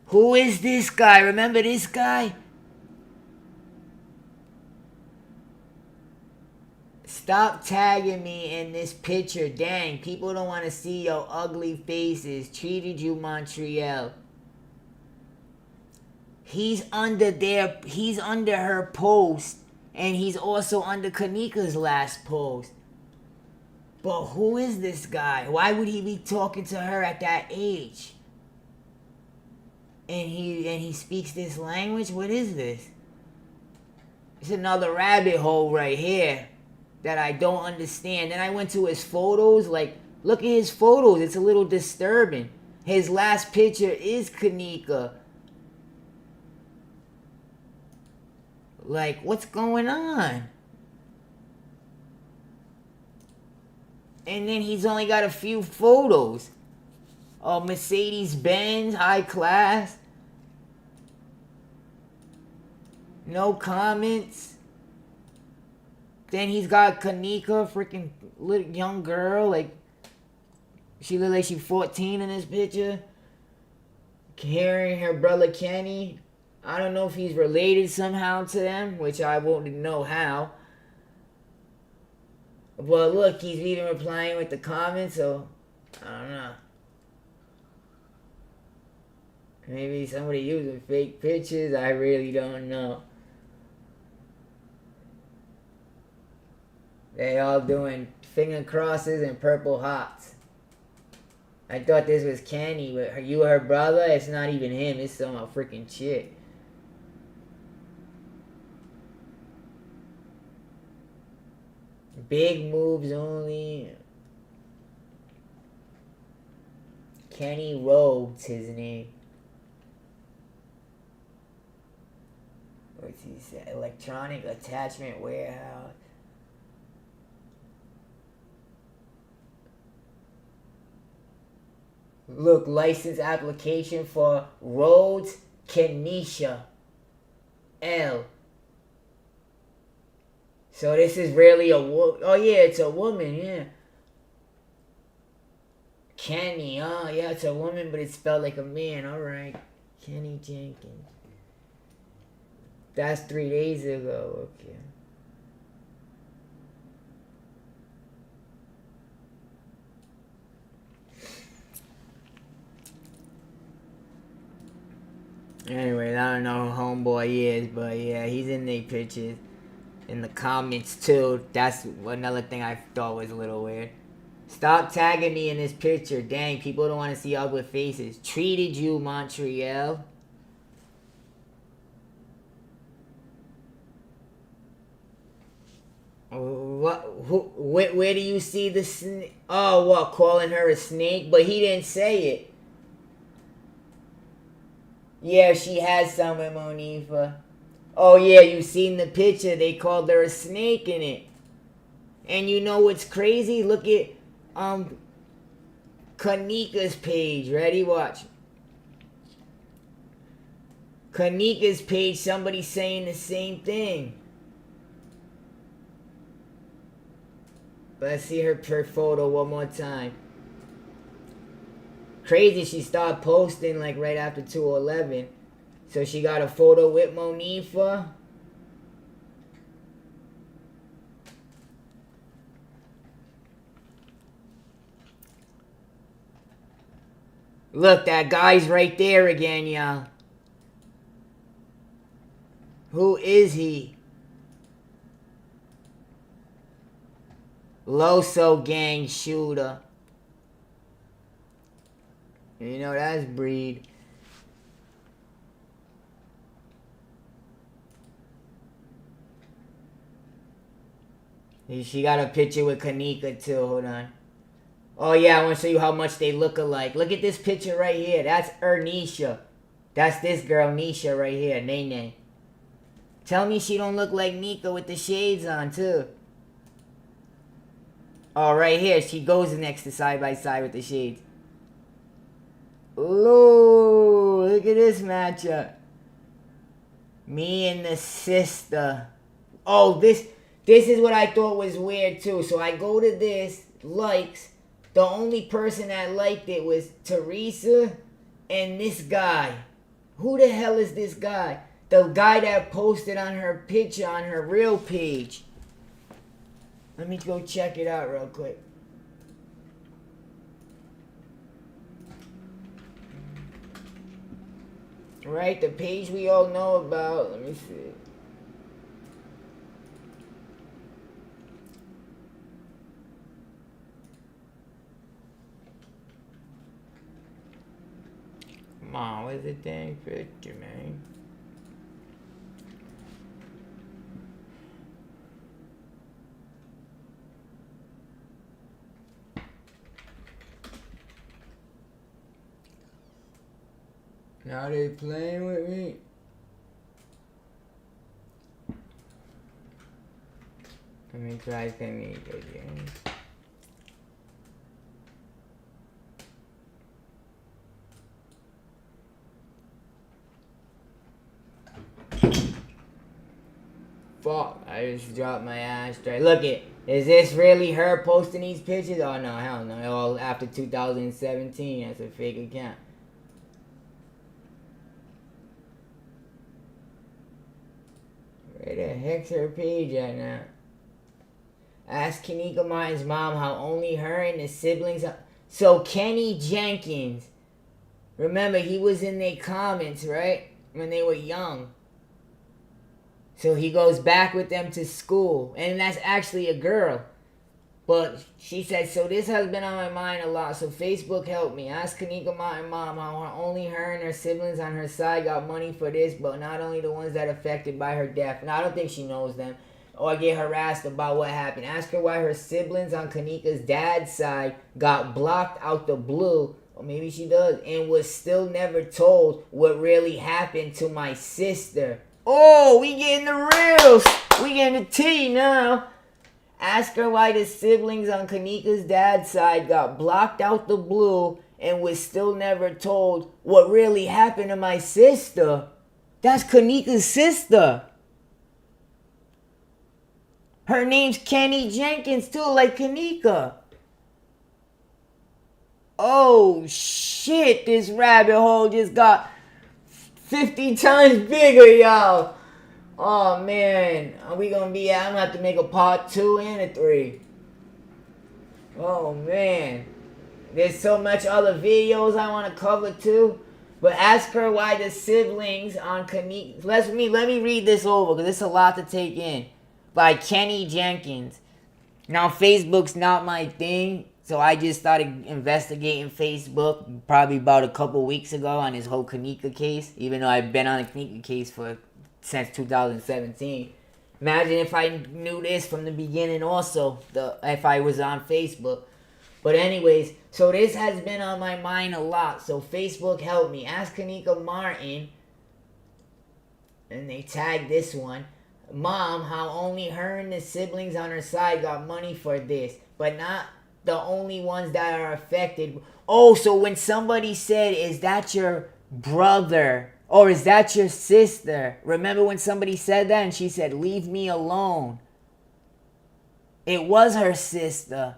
Who is this guy? Remember this guy? Stop tagging me in this picture. Dang, people don't want to see your ugly faces. Treated you, Montreal. He's under her post. And he's also under Kenneka's last post. But who is this guy? Why would he be talking to her at that age? And he speaks this language? What is this? It's another rabbit hole right here that I don't understand. Then I went to his photos. Like, look at his photos. It's a little disturbing. His last picture is Kenneka. Like, what's going on? And then he's only got a few photos. Oh, Mercedes-Benz, high class. No comments. Then he's got Kenneka, freaking little young girl. Like, she look like she's 14 in this picture. Carrying her brother Kenny. I don't know if he's related somehow to them, which I won't know how. But look, he's even replying with the comments, so I don't know. Maybe somebody using fake pictures, I really don't know. They all doing finger crosses and purple hearts. I thought this was Kenny, but you her brother? It's not even him, it's some freaking chick. Big moves only. Kenny Rhodes, his name. What's he say? Electronic Attachment Warehouse. Look, license application for Rhodes Kenneka L. So this is really a woman. Oh yeah, it's a woman, yeah. Kenny, oh yeah, it's a woman, but it's spelled like a man. Alright. Kenneka Jenkins. That's 3 days ago, okay. Anyway, I don't know who homeboy is, but yeah, he's in the pictures. In the comments too. That's another thing I thought was a little weird. Stop tagging me in this picture. Dang, people don't want to see ugly faces. Treated you, Montreal. Where do you see the snake? Oh, what? Calling her a snake? But he didn't say it. Yeah, she has some with Monifa. Oh yeah, you seen the picture. They called her a snake in it. And you know what's crazy? Look at Kenneka's page. Ready? Watch. Kenneka's page, somebody saying the same thing. Let's see her photo one more time. Crazy, she started posting like right after 2:11. So she got a photo with Monifa. Look, that guy's right there again, y'all. Who is he? Loso gang shooter. You know, that's breed. She got a picture with Kenneka too. Hold on. Oh yeah, I want to show you how much they look alike. Look at this picture right here. That's Ernisha. That's this girl, Nisha, right here, Nene. Tell me she don't look like Nika with the shades on, too. Oh, right here, she goes next to side by side with the shades. Ooh, look at this matchup. Me and the sister. Oh, this is what I thought was weird, too. So I go to this, likes. The only person that liked it was Teresa and this guy. Who the hell is this guy? The guy that posted on her picture on her real page. Let me go check it out real quick. Right, the page we all know about. Let me see. Come on, where's the dang picture, man? Now they playing with me. Let me try Kenneka again. Fuck, I just dropped my ass straight. Look it. Is this really her posting these pictures? Oh no, hell no. All after 2017. That's a fake account. Where the heck's her page at now? Ask Kenneka Martin's mom how only her and the siblings... So Kenny Jenkins. Remember, he was in their comments, right? When they were young. So he goes back with them to school. And that's actually a girl. But she said, so this has been on my mind a lot. So Facebook helped me. Ask Kenneka Martin's mom how only her and her siblings on her side got money for this, but not only the ones that affected by her death. And I don't think she knows them. Or get harassed about what happened. Ask her why her siblings on Kenneka's dad's side got blocked out the blue. Or maybe she does. And was still never told what really happened to my sister. Oh, we getting the reals. We getting the tea now. Ask her why the siblings on Kenneka's dad's side got blocked out the blue and was still never told what really happened to my sister. That's Kenneka's sister. Her name's Kenneka Jenkins too, like Kenneka. Oh shit, this rabbit hole just got 50 times bigger, y'all. Oh man, are we gonna be? I'm gonna have to make a part 2 and a 3. Oh man, there's so much other videos I want to cover too. But ask her why the siblings on Kenneka. Let me read this over because it's a lot to take in. By Kenneka Jenkins. Now Facebook's not my thing, so I just started investigating Facebook probably about a couple weeks ago on this whole Kenneka case. Even though I've been on a Kenneka case since 2017. Imagine if I knew this from the beginning also, if I was on Facebook. But anyways, so this has been on my mind a lot. So Facebook helped me. Ask Kenneka Martin. And they tagged this one. Mom, how only her and the siblings on her side got money for this. But not the only ones that are affected. Oh, so when somebody said, is that your brother? Or is that your sister? Remember when somebody said that and she said, leave me alone. It was her sister.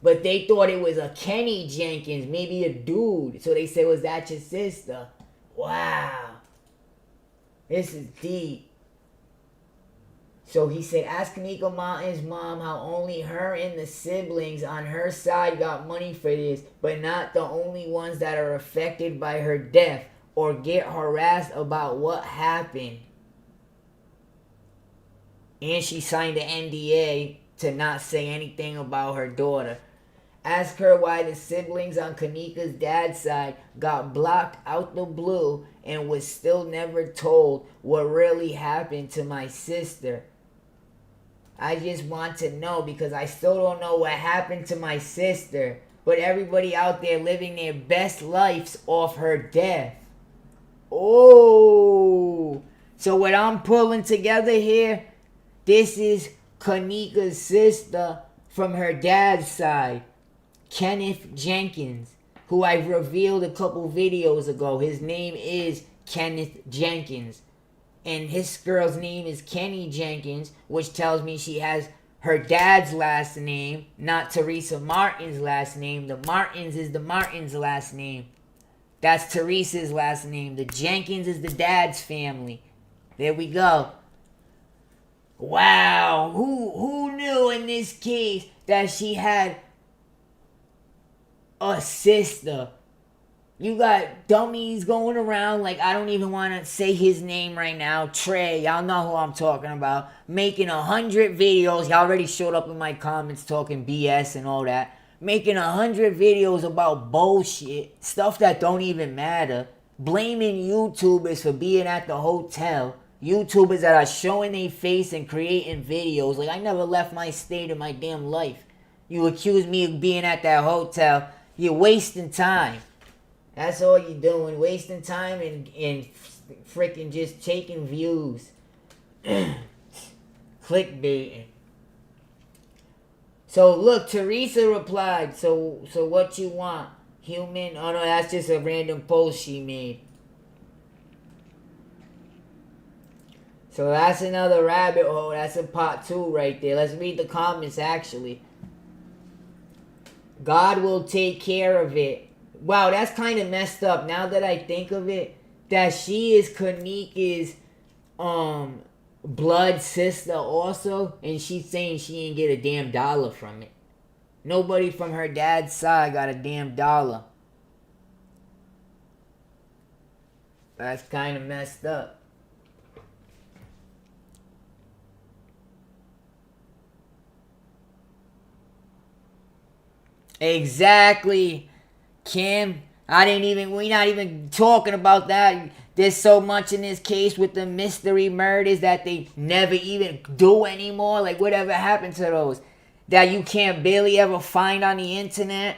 But they thought it was a Kenneka Jenkins, maybe a dude. So they said, was that your sister? Wow. This is deep. So he said, ask Kenneka Martin's mom how only her and the siblings on her side got money for this, but not the only ones that are affected by her death or get harassed about what happened. And she signed an NDA to not say anything about her daughter. Ask her why the siblings on Kenneka's dad's side got blocked out the blue and was still never told what really happened to my sister. I just want to know because I still don't know what happened to my sister. but everybody out there living their best lives off her death. Oh, so what I'm pulling together here, this is Kenneka's sister from her dad's side, Kenneka Jenkins, who I revealed a couple videos ago. His name is Kenneka Jenkins, and his girl's name is Kenneka Jenkins, which tells me she has her dad's last name, not Teresa Martin's last name. The Martins is the Martins' last name. That's Teresa's last name. The Jenkins is the dad's family. There we go. Wow, who knew in this case that she had a sister? You got dummies going around, like, I don't even want to say his name right now. Trey, y'all know who I'm talking about. Making 100 videos. Y'all already showed up in my comments talking BS and all that. Making 100 videos about bullshit. Stuff that don't even matter. Blaming YouTubers for being at the hotel. YouTubers that are showing their face and creating videos. Like, I never left my state in my damn life. You accuse me of being at that hotel. You're wasting time. That's all you're doing, wasting time and freaking just taking views. Clickbaiting. So look, Teresa replied, so what you want? Human? Oh no, that's just a random post she made. So that's another rabbit hole. That's a part 2 right there. Let's read the comments actually. God will take care of it. Wow, that's kind of messed up now that I think of it. That she is Kenneka's blood sister also. And she's saying she ain't get a damn dollar from it. Nobody from her dad's side got a damn dollar. That's kind of messed up. Exactly. Kim, we're not even talking about that. There's so much in this case with the mystery murders that they never even do anymore. Like, whatever happened to those? That you can't barely ever find on the internet.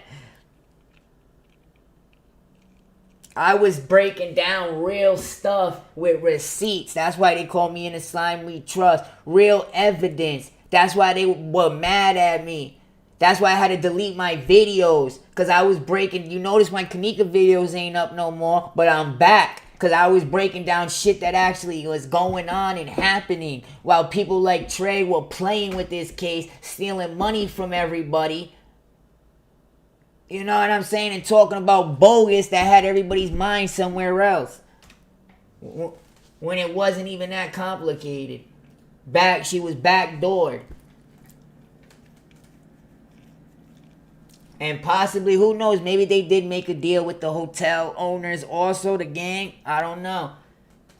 I was breaking down real stuff with receipts. That's why they call me in the slime we trust. Real evidence. That's why they were mad at me. That's why I had to delete my videos. Because I was breaking... You notice my Kenneka videos ain't up no more. But I'm back. Because I was breaking down shit that actually was going on and happening. While people like Trey were playing with this case. Stealing money from everybody. You know what I'm saying? And talking about bogus that had everybody's mind somewhere else. When it wasn't even that complicated. She was backdoored. And possibly, who knows, maybe they did make a deal with the hotel owners also, the gang. I don't know.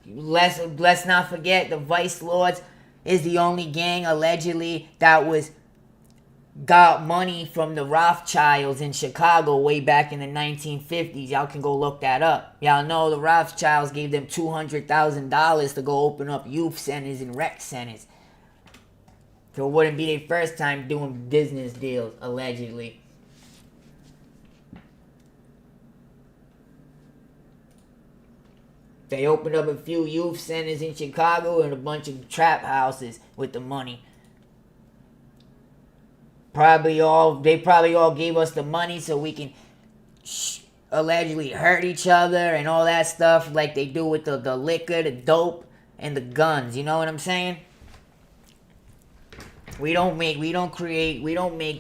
Let's not forget, the Vice Lords is the only gang, allegedly, that got money from the Rothschilds in Chicago way back in the 1950s. Y'all can go look that up. Y'all know the Rothschilds gave them $200,000 to go open up youth centers and rec centers. So it wouldn't be their first time doing business deals, allegedly. They opened up a few youth centers in Chicago and a bunch of trap houses with the money. They probably all gave us the money so we can allegedly hurt each other and all that stuff like they do with the liquor, the dope, and the guns. You know what I'm saying? We don't make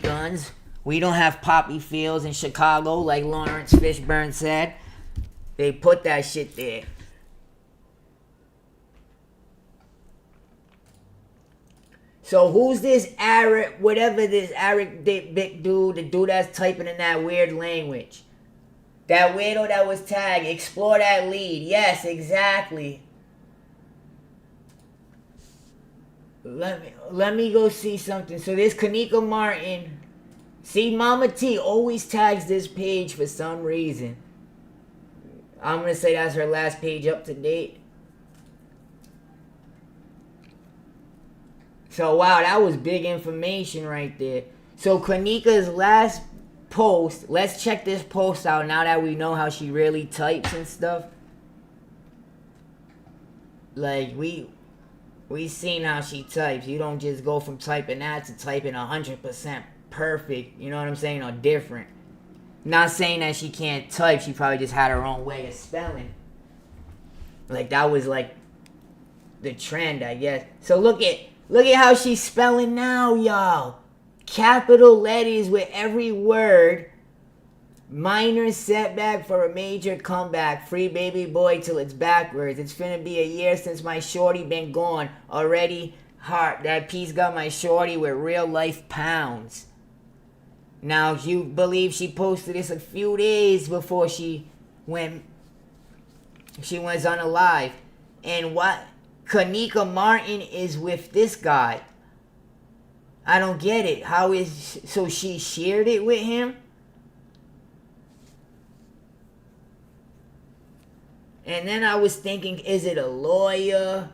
guns. We don't have poppy fields in Chicago like Lawrence Fishburne said. They put that shit there. So who's this Eric, whatever this Eric big dude, the dude that's typing in that weird language? That weirdo that was tagged, explore that lead. Yes, exactly. Let me go see something. So this Kenneka Martin. See, Mama T always tags this page for some reason. I'm going to say that's her last page up to date. So, wow, that was big information right there. So, Kenneka's last post. Let's check this post out now that we know how she really types and stuff. Like, we seen how she types. You don't just go from typing that to typing 100% perfect. You know what I'm saying? Or different. Not saying that she can't type. She probably just had her own way of spelling. Like, that was like the trend, I guess. So look at how she's spelling now, y'all. Capital letters with every word. Minor setback for a major comeback. Free baby boy till it's backwards. It's finna be a year since my shorty been gone. Already heart. That piece got my shorty with real life pounds. Now, you believe she posted this a few days before she was on a live. And what? Kenneka Martin is with this guy. I don't get it. So she shared it with him? And then I was thinking, is it a lawyer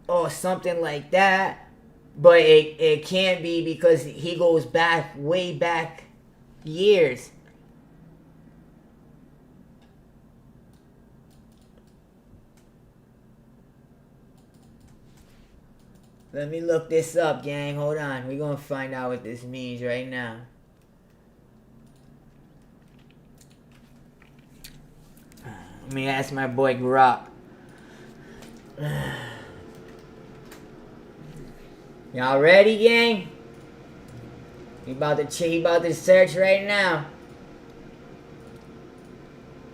or something like that? But it can't be because he goes back, way back years. Let me look this up, gang. Hold on. We're going to find out what this means right now. Let me ask my boy Grok. Y'all ready, gang? He about to search right now.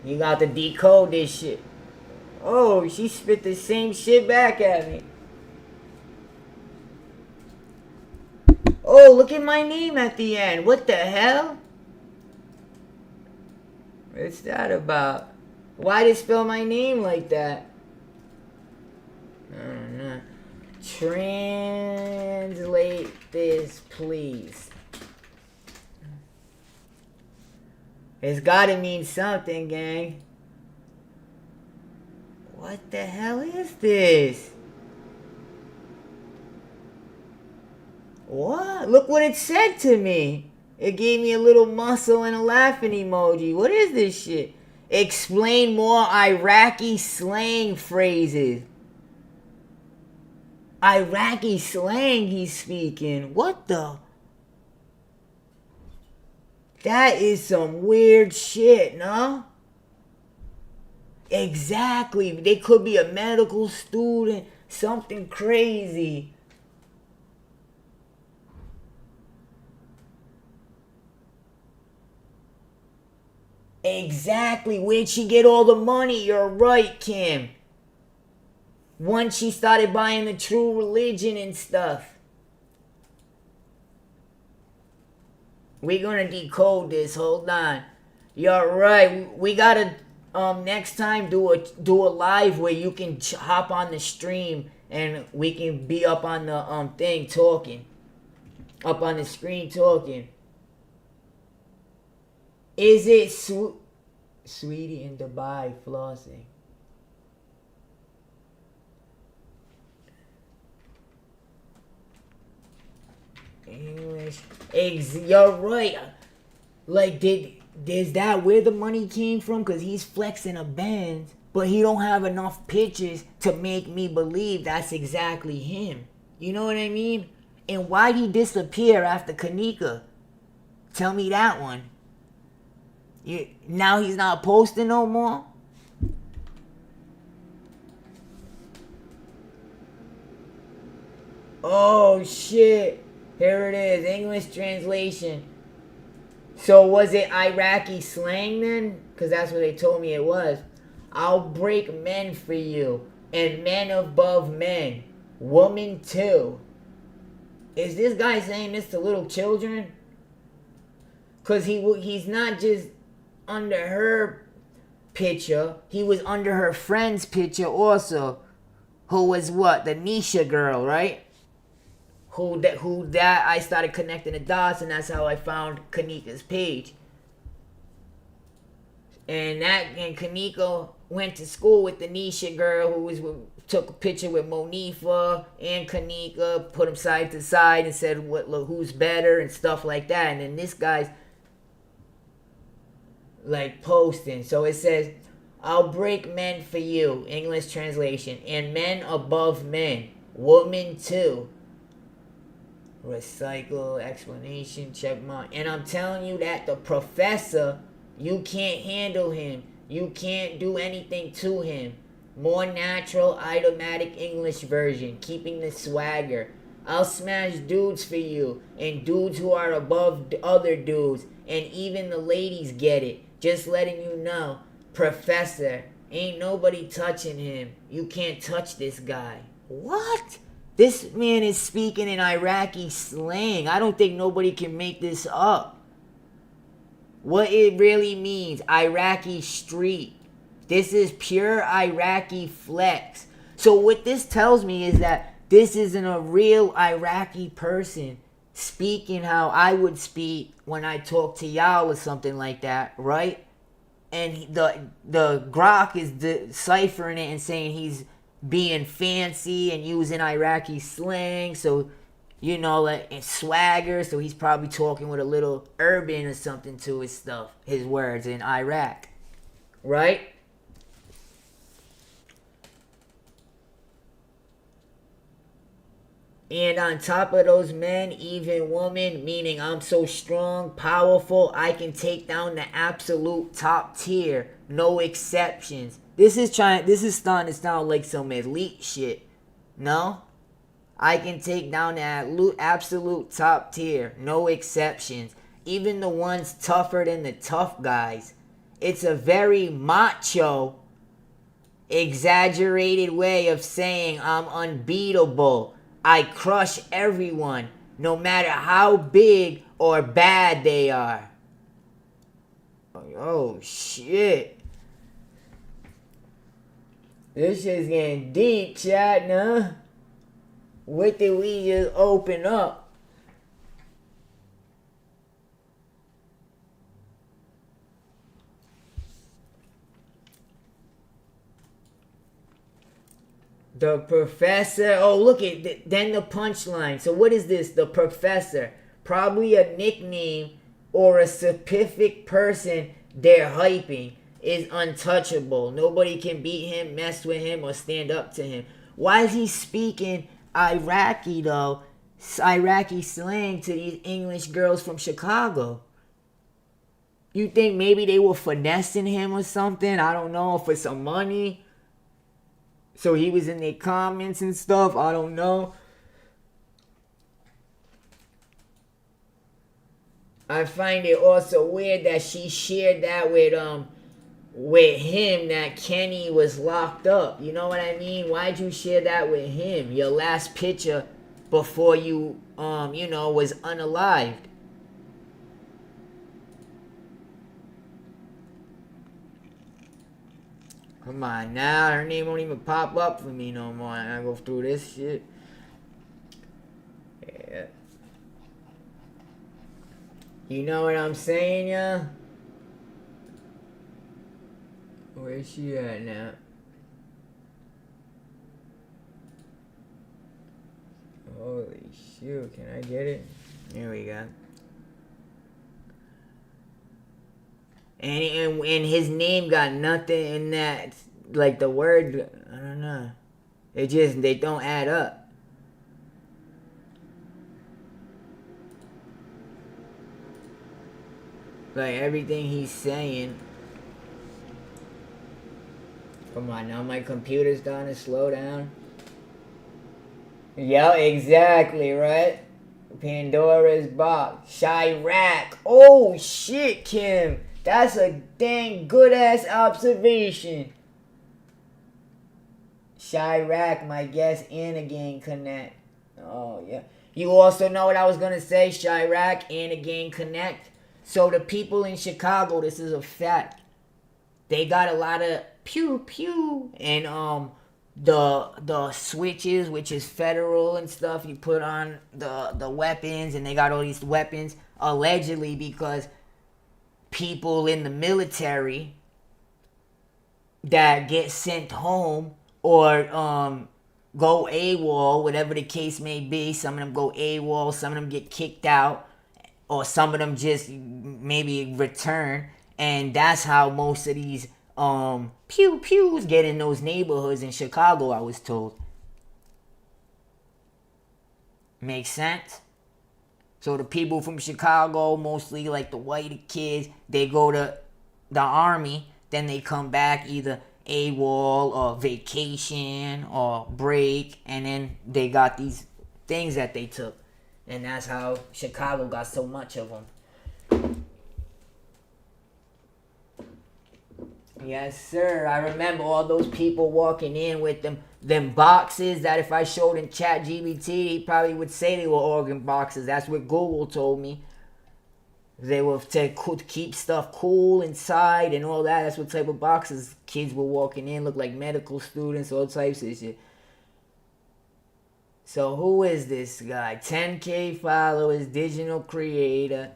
You got to decode this shit. Oh, she spit the same shit back at me. Oh, look at my name at the end. What the hell? What's that about? Why did it spell my name like that? I don't know. Translate this, please. It's gotta mean something, gang. What the hell is this? What? Look what it said to me. It gave me a little muscle and a laughing emoji. What is this shit? Explain more Iraqi slang phrases. Iraqi slang he's speaking. What the? That is some weird shit, no? Exactly. They could be a medical student. Something crazy. Exactly. Where'd she get all the money? You're right, Kim. Once she started buying the true religion and stuff. We're gonna decode this. Hold on. You're right. We gotta next time do a live where you can hop on the stream and we can be up on the thing talking. Up on the screen talking. Is it Sweetie in Dubai flossing? English. You're right. Like, is that where the money came from? Because he's flexing a band, but he don't have enough pictures to make me believe that's exactly him. You know what I mean? And why'd he disappear after Kenneka? Tell me that one. Now he's not posting no more? Oh, shit. Here it is. English translation. So was it Iraqi slang then? Because that's what they told me it was. I'll break men for you. And men above men. Woman too. Is this guy saying this to little children? Because he's not just under her picture. He was under her friend's picture also. Who was what? The Nisha girl, right? Who that I started connecting the dots, and that's how I found Kenneka's page. And Kenneka went to school with the Nisha girl who took a picture with Monifa and Kenneka, put them side to side and said, look, who's better and stuff like that. And then this guy's like posting. So it says, I'll break men for you, English translation, and men above men, women too. Recycle, explanation, check mark. And I'm telling you that the professor, you can't handle him. You can't do anything to him. More natural, automatic English version, keeping the swagger. I'll smash dudes for you, and dudes who are above other dudes, and even the ladies get it. Just letting you know, Professor, ain't nobody touching him. You can't touch this guy. What? This man is speaking in Iraqi slang. I don't think nobody can make this up. What it really means, Iraqi street. This is pure Iraqi flex. So what this tells me is that this isn't a real Iraqi person speaking how I would speak when I talk to y'all or something like that, right? And the Grok is deciphering it and saying he's being fancy and using Iraqi slang, so you know, like, and swagger, so he's probably talking with a little urban or something to his stuff, his words in Iraq, right? And on top of those men, even women, meaning I'm so strong, powerful, I can take down the absolute top tier, no exceptions. This is starting to sound like some elite shit. No? I can take down the absolute top tier, no exceptions. Even the ones tougher than the tough guys. It's a very macho, exaggerated way of saying I'm unbeatable. I crush everyone, no matter how big or bad they are. Oh, shit. This shit's getting deep, chat, nah? What did we just open up? The professor. Oh, look at then the punchline. So what is this? The professor. Probably a nickname or a specific person they're hyping. Is untouchable. Nobody can beat him, mess with him, or stand up to him. Why is he speaking Iraqi though? Iraqi slang to these English girls from Chicago. You think maybe they were finessing him or something? I don't know, for some money. So he was in their comments and stuff. I don't know. I find it also weird that she shared that with him, that Kenny was locked up. You know what I mean? Why'd you share that with him? Your last picture before you, was unalived. Come on now, her name won't even pop up for me no more. I go through this shit. Yeah. You know what I'm saying, yeah? Where's she at now? Holy shoot, can I get it? There we go. And his name got nothing in that, like the word, I don't know. They don't add up. Like everything he's saying. Come on now, my computer's starting to slow down. Yeah, exactly, right? Pandora's box. Chirac. Oh shit, Kim. That's a dang good ass observation. Chirac, my guess, and again connect. Oh yeah. You also know what I was gonna say, Chirac and again connect. So the people in Chicago, this is a fact. They got a lot of pew pew and the switches, which is federal and stuff. You put on the weapons, and they got all these weapons allegedly because people in the military that get sent home or go AWOL, whatever the case may be. Some of them go AWOL, some of them get kicked out, or some of them just maybe return. And that's how most of these pew pews get in those neighborhoods in Chicago, I was told. Makes sense? So the people from Chicago, mostly like the white kids, they go to the army, then they come back either AWOL or vacation or break, and then they got these things that they took. And that's how Chicago got so much of them. Yes, sir. I remember all those people walking in with them boxes that if I showed in ChatGPT, he probably would say they were organ boxes. That's what Google told me. They were to keep stuff cool inside and all that. That's what type of boxes kids were walking in. Look like medical students, all types of shit. So who is this guy? 10K followers, digital creator.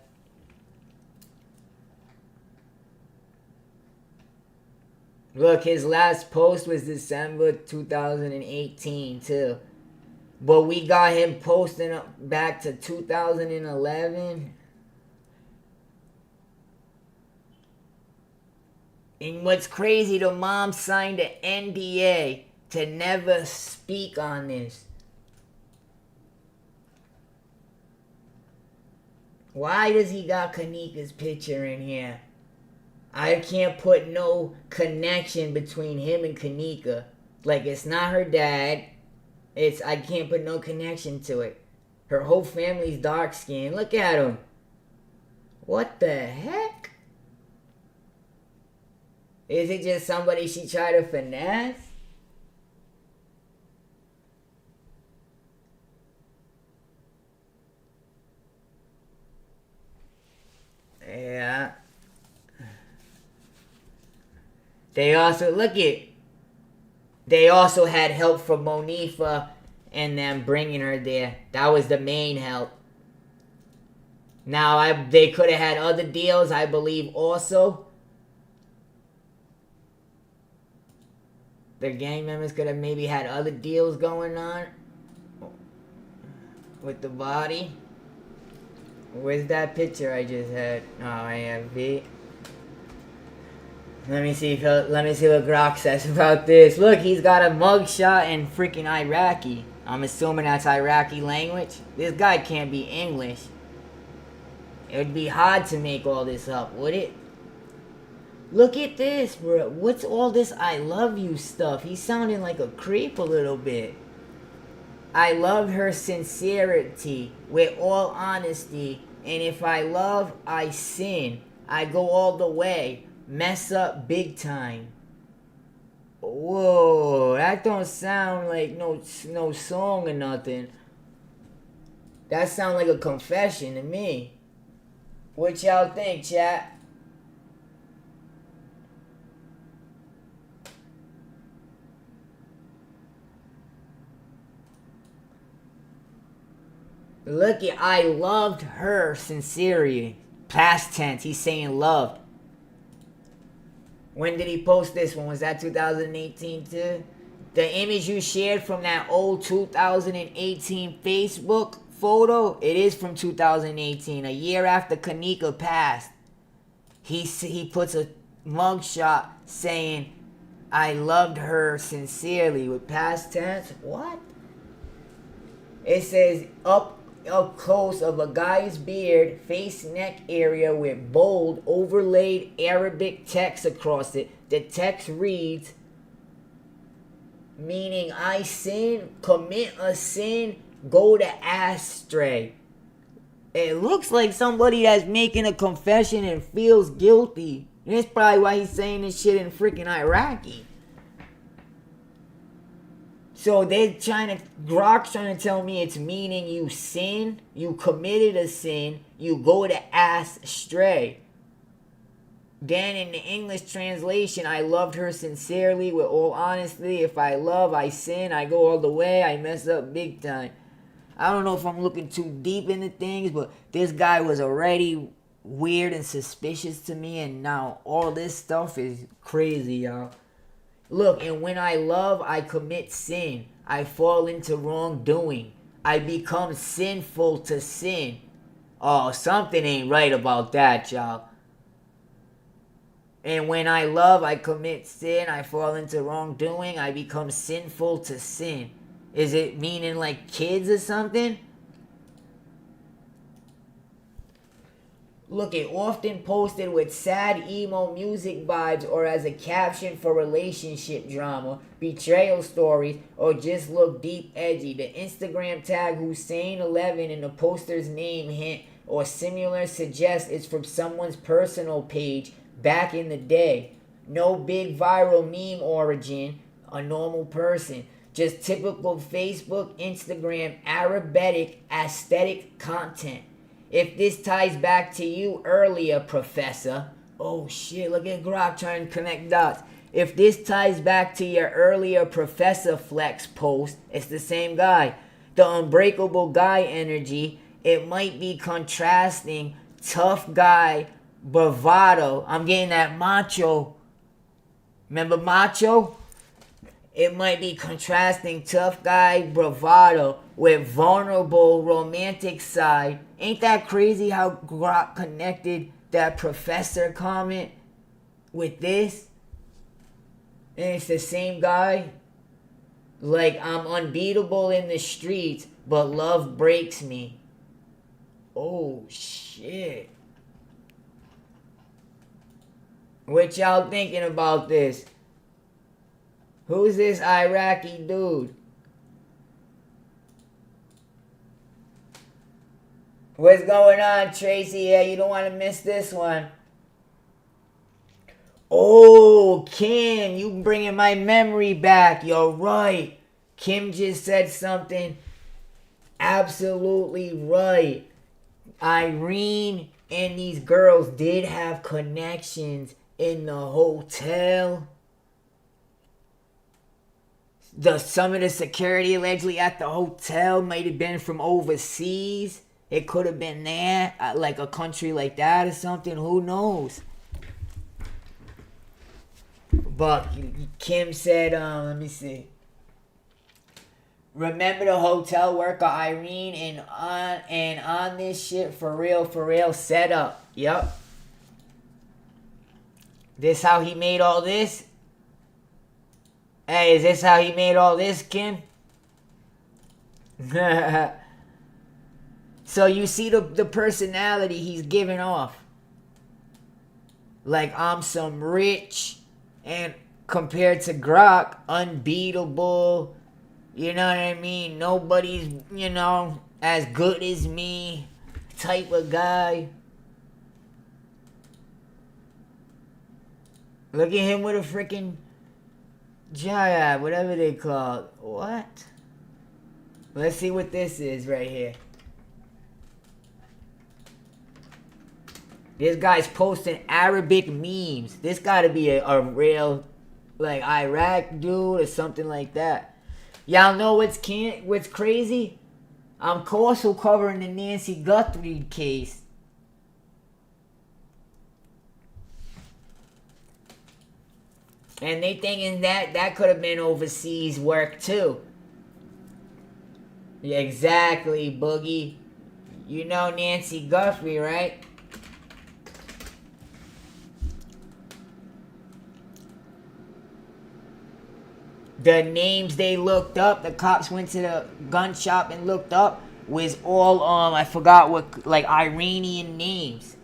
Look, his last post was December 2018 too. But we got him posting back to 2011. And what's crazy, the mom signed an NDA to never speak on this. Why does he got Kenneka's picture in here? I can't put no connection between him and Kenneka. Like, it's not her dad. I can't put no connection to it. Her whole family's dark skinned. Look at him. What the heck? Is it just somebody she tried to finesse? Yeah. They also, they also had help from Monifa and them bringing her there. That was the main help. Now, they could have had other deals, I believe, also. The gang members could have maybe had other deals going on with the body. Where's that picture I just had? Oh, I have V. Let me see what Grok says about this. Look, he's got a mugshot in freaking Iraqi. I'm assuming that's Iraqi language. This guy can't be English. It would be hard to make all this up, would it? Look at this, bro. What's all this I love you stuff? He's sounding like a creep a little bit. I love her sincerity with all honesty. And if I love, I sin. I go all the way. Mess up big time. Whoa, that don't sound like no song or nothing. That sound like a confession to me. What y'all think, chat? Look at, I loved her sincerely. Past tense, he's saying loved. When did he post this one? Was that 2018 too? The image you shared from that old 2018 Facebook photo, it is from 2018, a year after Kenneka passed. He puts a mugshot saying, I loved her sincerely with past tense. What? It says up close of a guy's beard, face, neck area with bold overlaid Arabic text across it. The text reads, meaning I sin, commit a sin, go to astray. It looks like somebody that's making a confession and feels guilty. That's probably why he's saying this shit in freaking Iraqi. So Grok's trying to tell me it's meaning you sin, you committed a sin, you go to astray. Then in the English translation, I loved her sincerely with all honesty. If I love, I sin, I go all the way, I mess up big time. I don't know if I'm looking too deep into things, but this guy was already weird and suspicious to me, and now all this stuff is crazy, y'all. Look, and when I love, I commit sin. I fall into wrongdoing. I become sinful to sin. Oh, something ain't right about that, y'all. And when I love, I commit sin. I fall into wrongdoing. I become sinful to sin. Is it meaning like kids or something? Look, it often posted with sad emo music vibes or as a caption for relationship drama, betrayal stories, or just look deep edgy. The Instagram tag Hussein11 in the poster's name hint or similar suggests it's from someone's personal page back in the day. No big viral meme origin, a normal person. Just typical Facebook, Instagram, Arabic aesthetic content. If this ties back to you earlier, Professor. Oh shit, look at Grok trying to connect dots. If this ties back to your earlier Professor Flex post, it's the same guy. The unbreakable guy energy, it might be contrasting tough guy bravado. I'm getting that macho. Remember macho? It might be contrasting tough guy bravado with vulnerable romantic side. Ain't that crazy how Grok connected that professor comment with this? And it's the same guy. Like, I'm unbeatable in the streets, but love breaks me. Oh, shit. What y'all thinking about this? Who's this Iraqi dude? What's going on, Tracy? Yeah, you don't want to miss this one. Oh, Kim, you bringing my memory back. You're right. Kim just said something absolutely right. Irene and these girls did have connections in the hotel. Some of the security allegedly at the hotel might have been from overseas. It could have been there, like a country like that or something. Who knows? But Kim said, let me see. Remember the hotel worker Irene and on this shit for real setup. Yep. This how he made all this? Hey, is this how he made all this, Kim? So you see the personality he's giving off. Like, I'm some rich, and compared to Grok, unbeatable. You know what I mean? Nobody's, as good as me type of guy. Look at him with a freaking Jaya, whatever they call it. What? Let's see what this is right here. This guy's posting Arabic memes. This gotta be a real, like, Iraq dude or something like that. Y'all know what's crazy? I'm also covering the Nancy Guthrie case. And they thinking that could have been overseas work too. Yeah, exactly, Boogie. You know Nancy Guthrie, right? The names they looked up, the cops went to the gun shop and looked up, was all, I forgot what, like, Iranian names.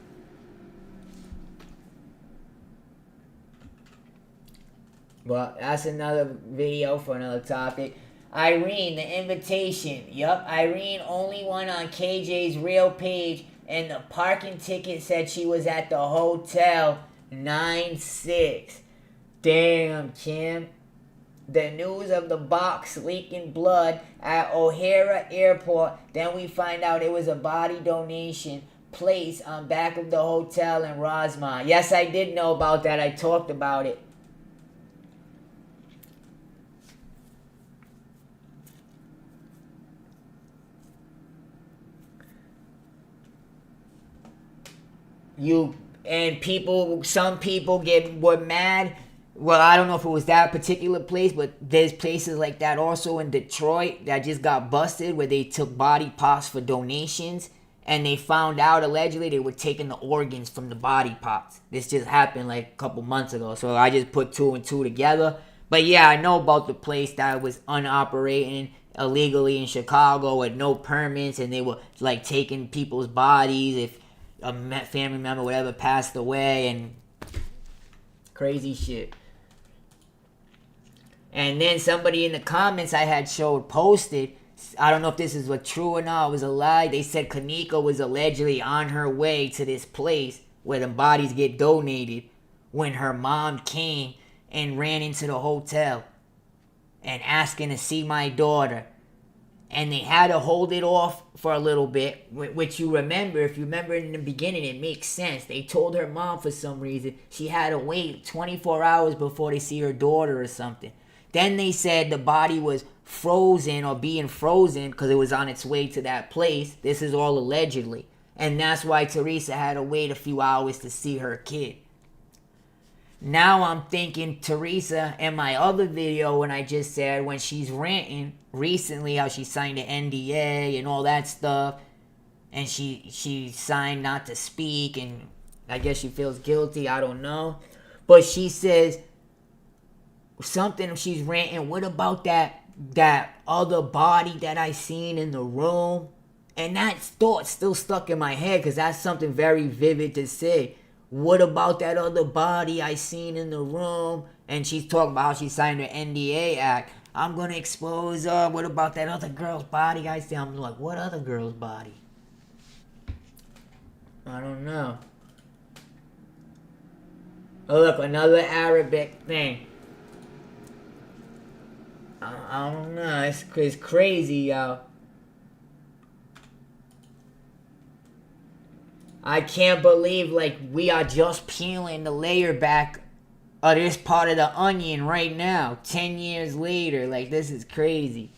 But that's another video for another topic. Irene, the invitation. Yup, Irene only went on KJ's real page, and the parking ticket said she was at the hotel 9-6. Damn, Kim. The news of the box leaking blood at O'Hara Airport. Then we find out it was a body donation place on back of the hotel in Rosmar. Yes, I did know about that. I talked about it. Some people were mad. Well, I don't know if it was that particular place, but there's places like that also in Detroit that just got busted where they took body parts for donations, and they found out allegedly they were taking the organs from the body parts. This just happened like a couple months ago, so I just put two and two together. But yeah, I know about the place that was unoperating illegally in Chicago with no permits, and they were like taking people's bodies if a family member whatever passed away, and crazy shit. And then somebody in the comments I had showed posted, I don't know if this is what true or not, it was a lie. They said Kenneka was allegedly on her way to this place where the bodies get donated when her mom came and ran into the hotel and asking to see my daughter. And they had to hold it off for a little bit, which you remember. If you remember in the beginning, it makes sense. They told her mom for some reason she had to wait 24 hours before they see her daughter or something. Then they said the body was frozen or being frozen because it was on its way to that place. This is all allegedly. And that's why Teresa had to wait a few hours to see her kid. Now I'm thinking Teresa in my other video when I just said when she's ranting recently how she signed an NDA and all that stuff. And she signed not to speak, and I guess she feels guilty. I don't know. But she says something, she's ranting, what about that other body that I seen in the room? And that thought still stuck in my head because that's something very vivid to say. What about that other body I seen in the room? And she's talking about how she signed her NDA act. I'm going to expose her. What about that other girl's body I see? I'm like, what other girl's body? I don't know. Oh, look, another Arabic thing. I don't know. It's crazy, y'all. I can't believe, like, we are just peeling the layer back of this part of the onion right now. 10 years later. Like, this is crazy.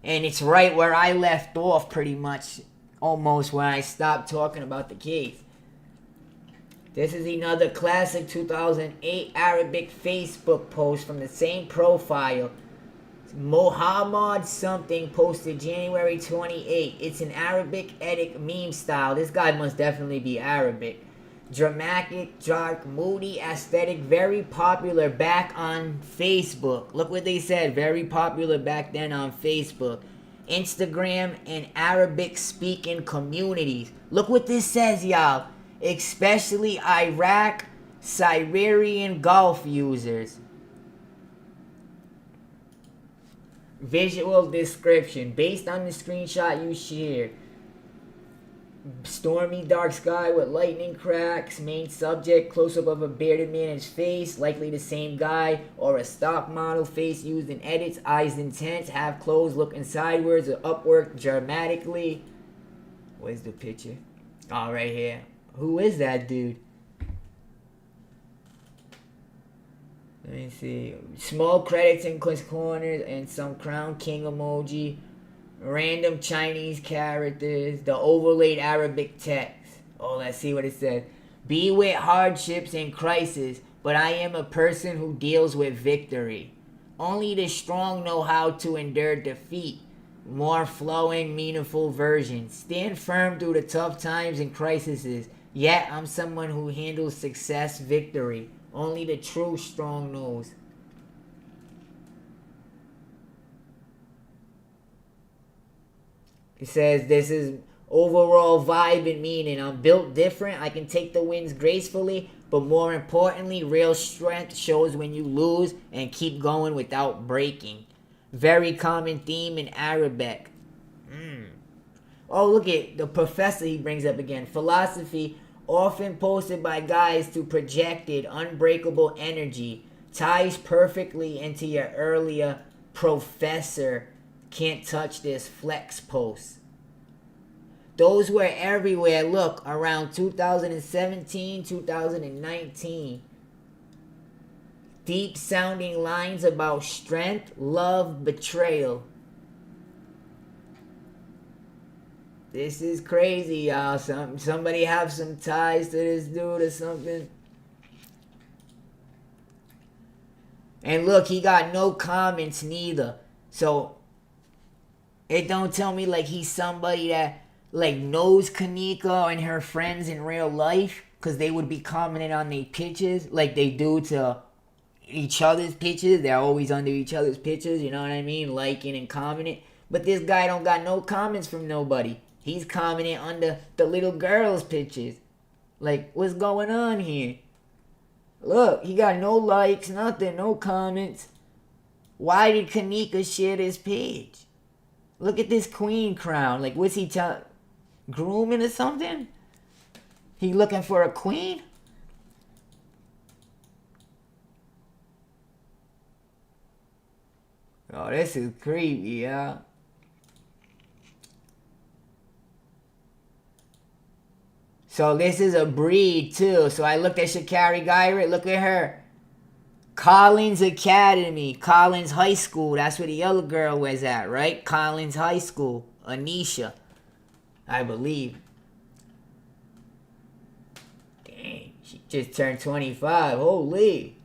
And it's right where I left off, pretty much. Almost when I stopped talking about the case. This is another classic 2008 Arabic Facebook post from the same profile. Mohammed something posted January 28. It's an Arabic edit meme style. This guy must definitely be Arabic. Dramatic, dark, moody aesthetic, very popular back on Facebook. Look what they said, very popular back then on Facebook. Instagram and Arabic speaking communities. Look what this says, y'all. Especially Iraq, Syrian Gulf users. Visual description. Based on the screenshot you shared. Stormy dark sky with lightning cracks. Main subject, close-up of a bearded man's face. Likely the same guy. Or a stock model face used in edits. Eyes intense. Half closed. Looking sideways or upward dramatically. Where's the picture? Oh, right here. Who is that dude? Let me see. Small credits in corners and some crown king emoji. Random Chinese characters. The overlaid Arabic text. Oh, let's see what it says. Be with hardships and crisis, but I am a person who deals with victory. Only the strong know how to endure defeat. More flowing, meaningful version. Stand firm through the tough times and crises. Yet I'm someone who handles success, victory. Only the true strong knows. It says this is overall vibe and meaning. I'm built different. I can take the wins gracefully. But more importantly, real strength shows when you lose and keep going without breaking. Very common theme in Arabic. Oh, look at the professor he brings up again. Philosophy often posted by guys to projected unbreakable energy ties perfectly into your earlier professor can't touch this flex post. Those were everywhere. Look, around 2017, 2019. Deep sounding lines about strength, love, betrayal. This is crazy, y'all. Somebody have some ties to this dude or something. And look, he got no comments neither. So, it don't tell me like he's somebody that like knows Kenneka and her friends in real life, because they would be commenting on their pictures like they do to each other's pictures. They're always under each other's pictures, you know what I mean? Liking and commenting. But this guy don't got no comments from nobody. He's commenting under the little girl's pictures. Like, what's going on here? Look, he got no likes, nothing, no comments. Why did Kenneka share this page? Look at this queen crown. Like, what's he grooming or something? He looking for a queen? Oh, this is creepy, yeah. So this is a breed too. So I looked at Sha'Carri Guyrit. Look at her. Collins Academy. Collins High School. That's where the other girl was at, right? Collins High School. Anisha. I believe. Dang. She just turned 25. Holy.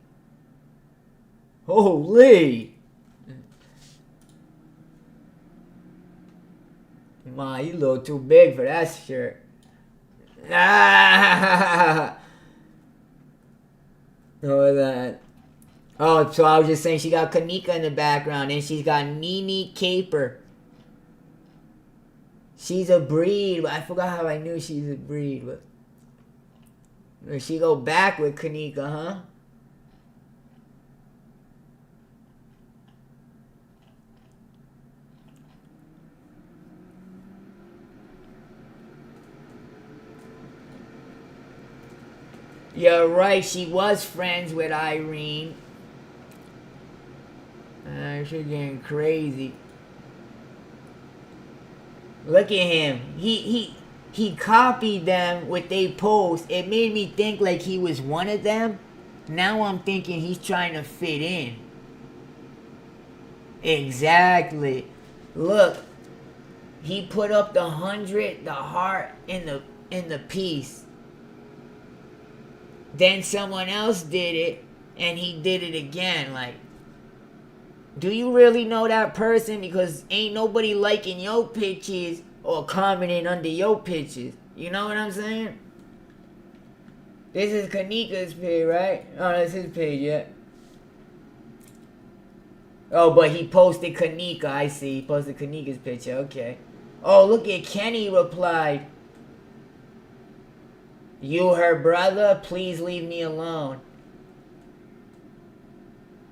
Holy. Ma, you a little too big for that shirt. Ah! What that? Oh, so I was just saying she got Kenneka in the background, and she's got Nene Caper. She's a breed, but I forgot how I knew she's a breed. But she go back with Kenneka, huh? You're right, she was friends with Irene. She's getting crazy. Look at him. He copied them with they post. It made me think like he was one of them. Now I'm thinking he's trying to fit in. Exactly. Look, he put up the 100, the heart, in the piece. Then someone else did it, and he did it again. Like, do you really know that person? Because ain't nobody liking your pictures or commenting under your pictures. You know what I'm saying? This is Kenneka's page, right? Oh, that's his page, yeah. Oh, but he posted Kenneka, I see. He posted Kenneka's picture, okay. Oh, look at Kenny replied. You her brother? Please leave me alone.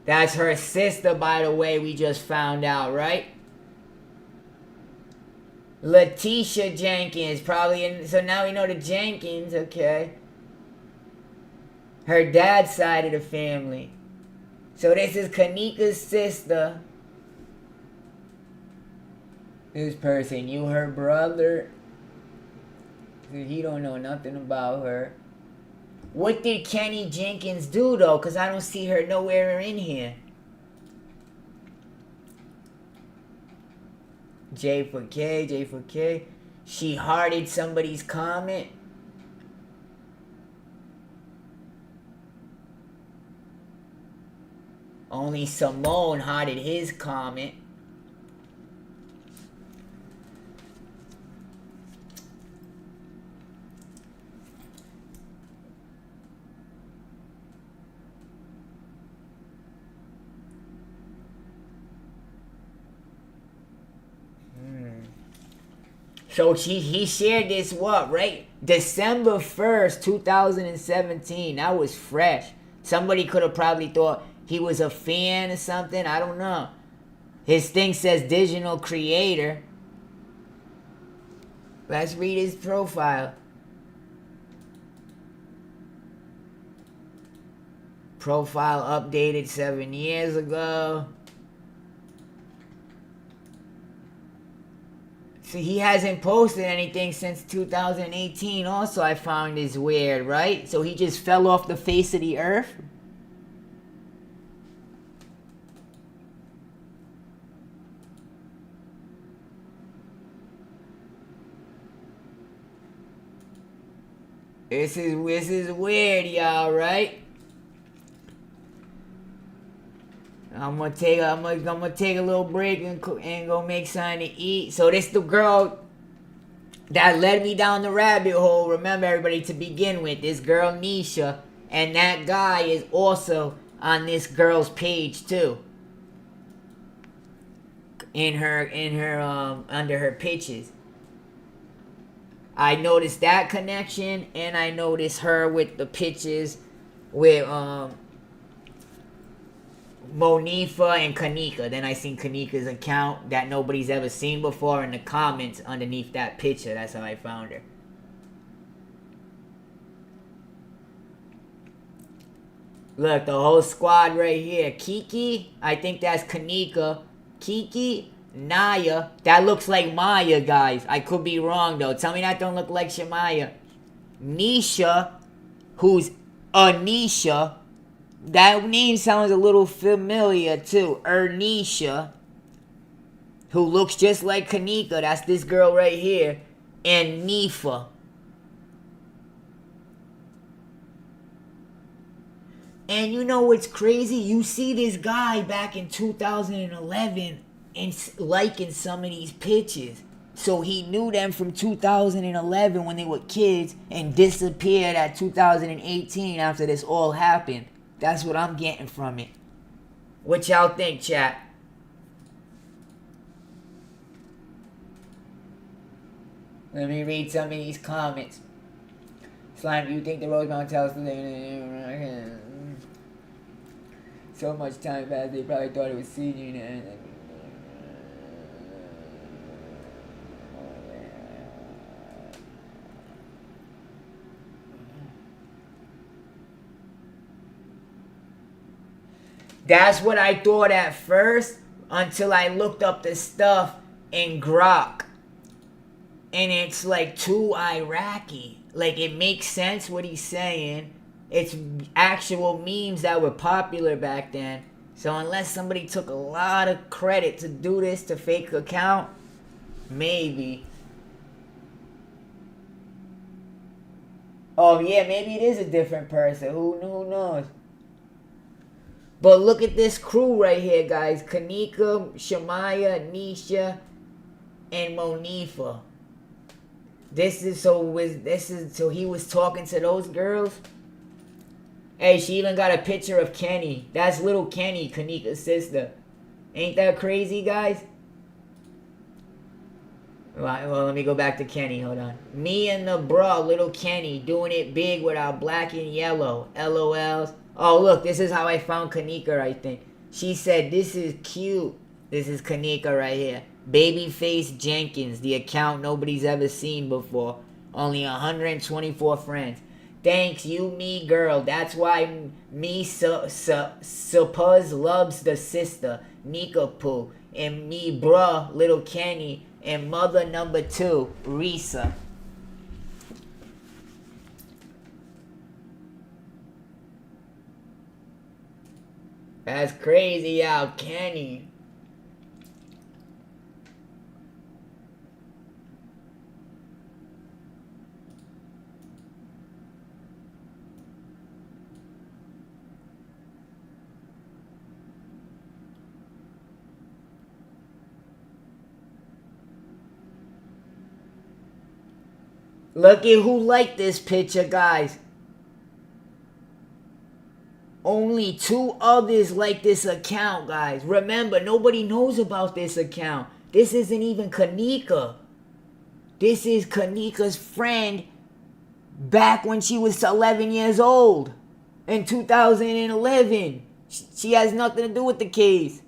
That's her sister, by the way, we just found out, right? Letitia Jenkins, probably. So now we know the Jenkins, okay. Her dad's side of the family. So this is Kenneka's sister. This person, you her brother? He don't know nothing about her. What did Kenneka Jenkins do though? Because I don't see her nowhere in here. J for K. She hearted somebody's comment. Only Simone hearted his comment. So he shared this what, right? December 1st, 2017. That was fresh. Somebody could have probably thought he was a fan or something. I don't know. His thing says digital creator. Let's read his profile. Profile updated 7 years ago. So he hasn't posted anything since 2018 also, I found is weird, right? So he just fell off the face of the earth? This is weird, y'all, right? I'm gonna take a little break and go make something to eat. So this the girl that led me down the rabbit hole. Remember, everybody, to begin with, this girl Nisha, and that guy is also on this girl's page too. In her under her pictures. I noticed that connection, and I noticed her with the pictures with Monifa and Kenneka. Then I seen Kenneka's account that nobody's ever seen before in the comments underneath that picture. That's how I found her. Look, the whole squad right here. Kiki, I think that's Kenneka. Kiki, Naya, that looks like Maya, guys. I could be wrong, though. Tell me that don't look like Shemaya. Nisha, who's Anisha. That name sounds a little familiar, too. Ernisha, who looks just like Kenneka. That's this girl right here. And Nifa. And you know what's crazy? You see this guy back in 2011 and liking some of these pictures. So he knew them from 2011 when they were kids and disappeared at 2018 after this all happened. That's what I'm getting from it. What y'all think, chat? Let me read some of these comments. Slime, do you think the Rosemount tells today? So much time passed, they probably thought it was senior. That's what I thought at first until I looked up the stuff in Grok. And it's like too Iraqi. Like, it makes sense what he's saying. It's actual memes that were popular back then. So unless somebody took a lot of credit to do this to fake account, maybe. Oh yeah, maybe it is a different person. Who knows? But look at this crew right here, guys. Kenneka, Shemaya, Nisha, and Monifa. This is so he was talking to those girls. Hey, she even got a picture of Kenny. That's little Kenny, Kenneka's sister. Ain't that crazy, guys? Well, let me go back to Kenny. Hold on. Me and the bro, little Kenny, doing it big with our black and yellow. LOLs. Oh, look, this is how I found Kenneka, I think. She said, this is cute. This is Kenneka right here. Babyface Jenkins, the account nobody's ever seen before. Only 124 friends. Thanks, you, me, girl. That's why me, Suppuz loves the sister, Nika Poo. And me, bruh, little Kenny. And mother number 2, Risa. That's crazy, y'all. Kenny. Look at who liked this picture, guys. Only 2 others like this account, guys. Remember, nobody knows about this account. This isn't even Kenneka. This is Kenneka's friend back when she was 11 years old. In 2011. She has nothing to do with the case.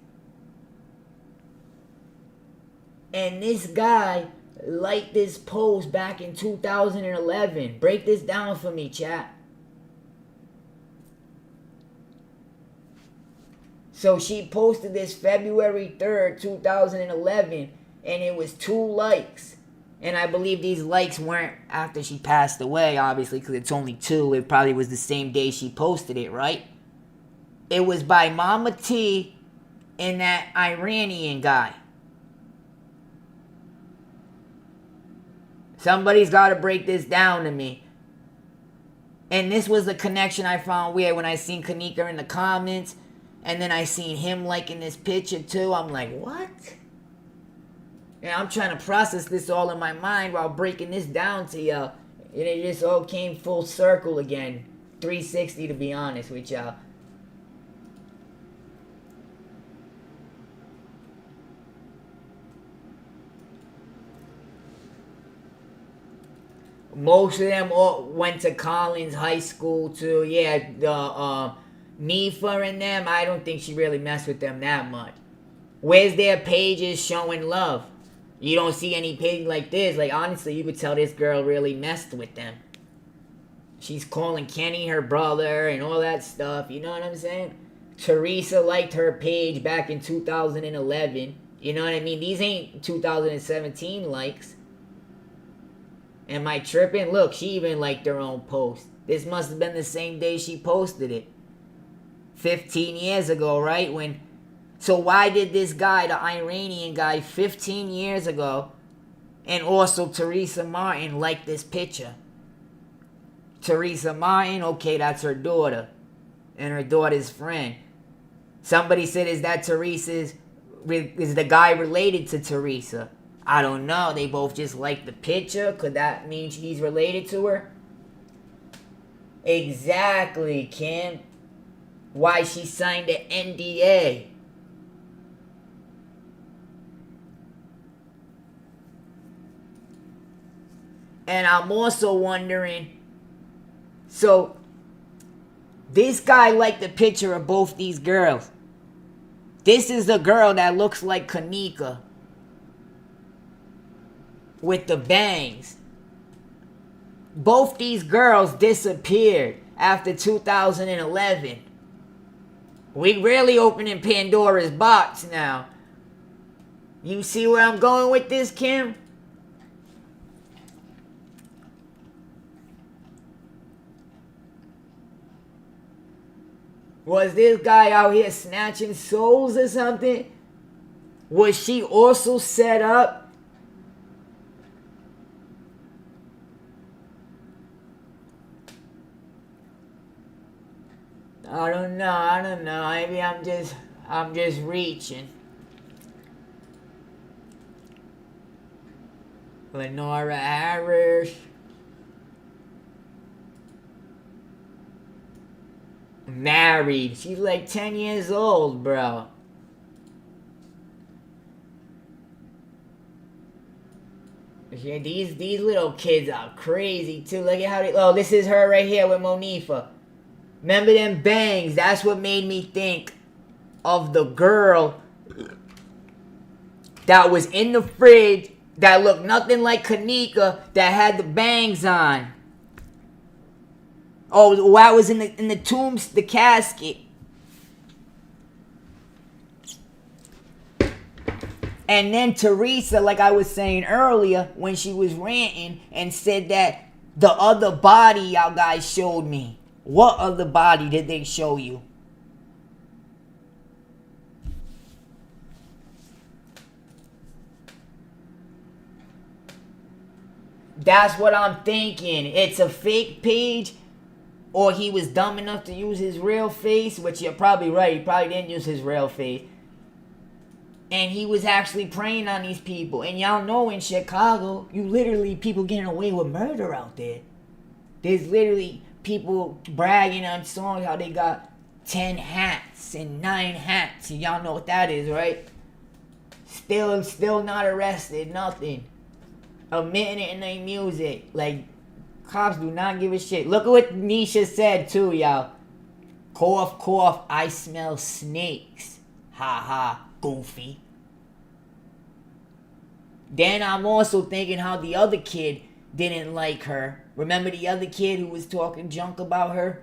And this guy liked this post back in 2011. Break this down for me, chat. So she posted this February 3rd, 2011, and it was 2 likes. And I believe these likes weren't after she passed away, obviously, because it's only 2. It probably was the same day she posted it, right? It was by Mama T and that Iranian guy. Somebody's got to break this down to me. And this was the connection I found weird when I seen Kenneka in the comments. And then I seen him liking this picture too. I'm like, what? And I'm trying to process this all in my mind while breaking this down to y'all. And it just all came full circle again. 360 to be honest with y'all. Most of them all went to Collins High School too. Yeah, the Nifa and them, I don't think she really messed with them that much. Where's their pages showing love? You don't see any page like this. Like, honestly, you could tell this girl really messed with them. She's calling Kenny her brother and all that stuff. You know what I'm saying? Teresa liked her page back in 2011. You know what I mean? These ain't 2017 likes. Am I tripping? Look, she even liked her own post. This must have been the same day she posted it. 15 years ago, right? So why did this guy, the Iranian guy, 15 years ago, and also Teresa Martin, like this picture? Teresa Martin, okay, that's her daughter. And her daughter's friend. Somebody said, is the guy related to Teresa? I don't know. They both just like the picture. Could that mean he's related to her? Exactly, Kim. Why she signed an NDA. And I'm also wondering, so this guy liked the picture of both these girls. This is the girl that looks like Kenneka with the bangs. Both these girls disappeared after 2011. We really opening Pandora's box now. You see where I'm going with this, Kim? Was this guy out here snatching souls or something? Was she also set up? I don't know. Maybe I'm just reaching. Lenora Harris. Married. She's like 10 years old, bro. Yeah, these little kids are crazy too. Look at how they. Oh, this is her right here with Monifa. Remember them bangs? That's what made me think of the girl that was in the fridge that looked nothing like Kenneka that had the bangs on. Oh, I was in the tombs, the casket. And then Teresa, like I was saying earlier, when she was ranting and said that the other body y'all guys showed me. What other body did they show you? That's what I'm thinking. It's a fake page. Or he was dumb enough to use his real face, which you're probably right. He probably didn't use his real face. And he was actually preying on these people. And y'all know in Chicago, people getting away with murder out there. There's literally people bragging on songs how they got 10 hats and 9 hats. And y'all know what that is, right? Still not arrested, nothing. Admitting it in their music. Like, cops do not give a shit. Look at what Nisha said too, y'all. Cough, cough, I smell snakes. Ha ha, goofy. Then I'm also thinking how the other kid didn't like her. Remember the other kid who was talking junk about her?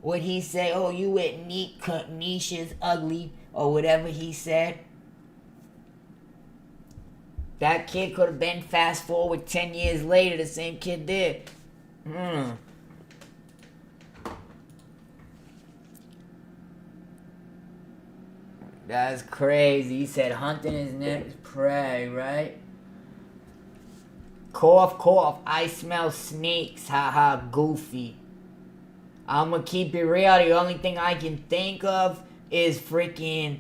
Would he say, oh, you with Nisha's ugly, or whatever he said? That kid could have been fast forward 10 years later, the same kid did. That's crazy. He said hunting his next prey, right? Cough, cough, I smell snakes, haha, goofy. I'ma keep it real, the only thing I can think of is freaking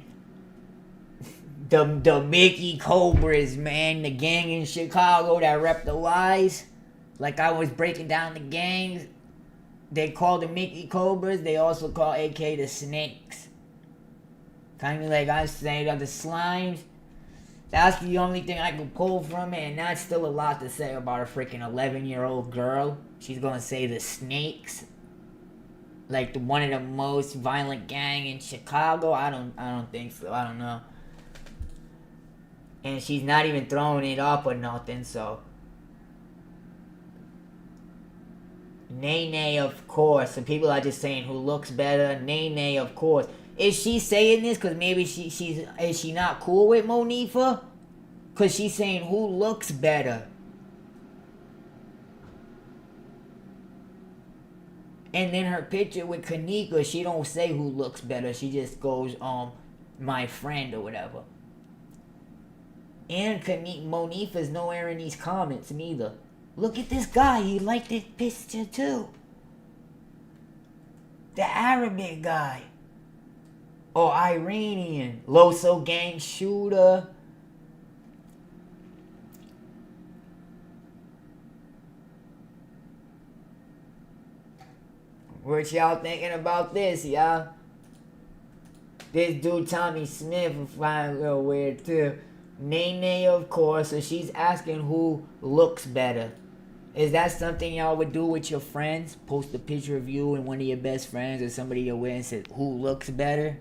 The Mickey Cobras, man. The gang in Chicago that rep the lies. Like I was breaking down the gangs. They call the Mickey Cobras. They also call AK the Snakes. Kind of like I say the Slimes. That's the only thing I can pull from it. And that's still a lot to say about a freaking 11-year-old girl. She's gonna say the Snakes. Like one of the most violent gang in Chicago. I don't think so. I don't know. And she's not even throwing it up or nothing, so. Nene, of course. Some people are just saying who looks better. Nene, of course. Is she saying this because maybe is she not cool with Monifa? Because she's saying who looks better. And then her picture with Kenneka, she don't say who looks better. She just goes, my friend or whatever. And Monifa's nowhere in these comments neither. Look at this guy. He liked this picture too. The Arabic guy. Or Iranian. Loso gang shooter. What y'all thinking about this, y'all? This dude Tommy Smith will find a little weird too. Nene, of course. So she's asking who looks better. Is that something y'all would do with your friends? Post a picture of you and one of your best friends or somebody you're with and say who looks better?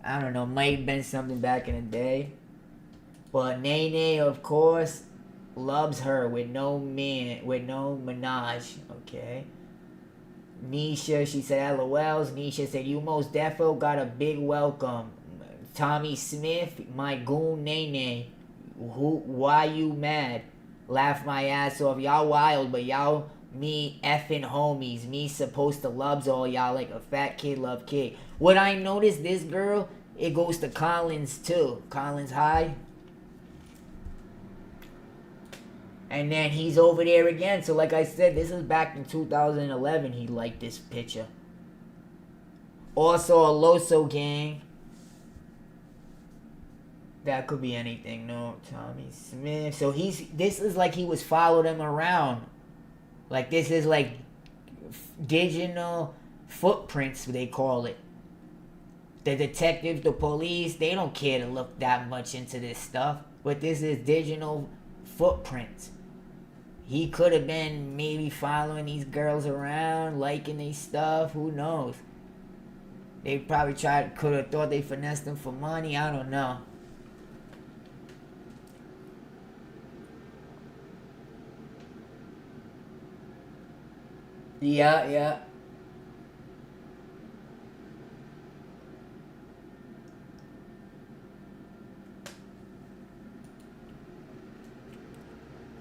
I don't know. Might have been something back in the day. But Nene, of course, loves her with no menage. Okay. Nisha, she said LOLs. Nisha said, you most defo got a big welcome. Tommy Smith, my goon Nene. Why you mad? Laugh my ass off. Y'all wild, but y'all me effing homies. Me supposed to loves all y'all like a fat kid love kid. What I noticed, this girl, it goes to Collins too. Collins High. And then he's over there again. So like I said, this is back in 2011 he liked this picture. Also a Loso gang. That could be anything, no. Tommy Smith. So this is like he was following him around. Like this is like digital footprints, they call it. The detectives, the police, they don't care to look that much into this stuff. But this is digital footprints. He could have been maybe following these girls around, liking their stuff. Who knows? They probably could have thought they finessed them for money. I don't know. Yeah.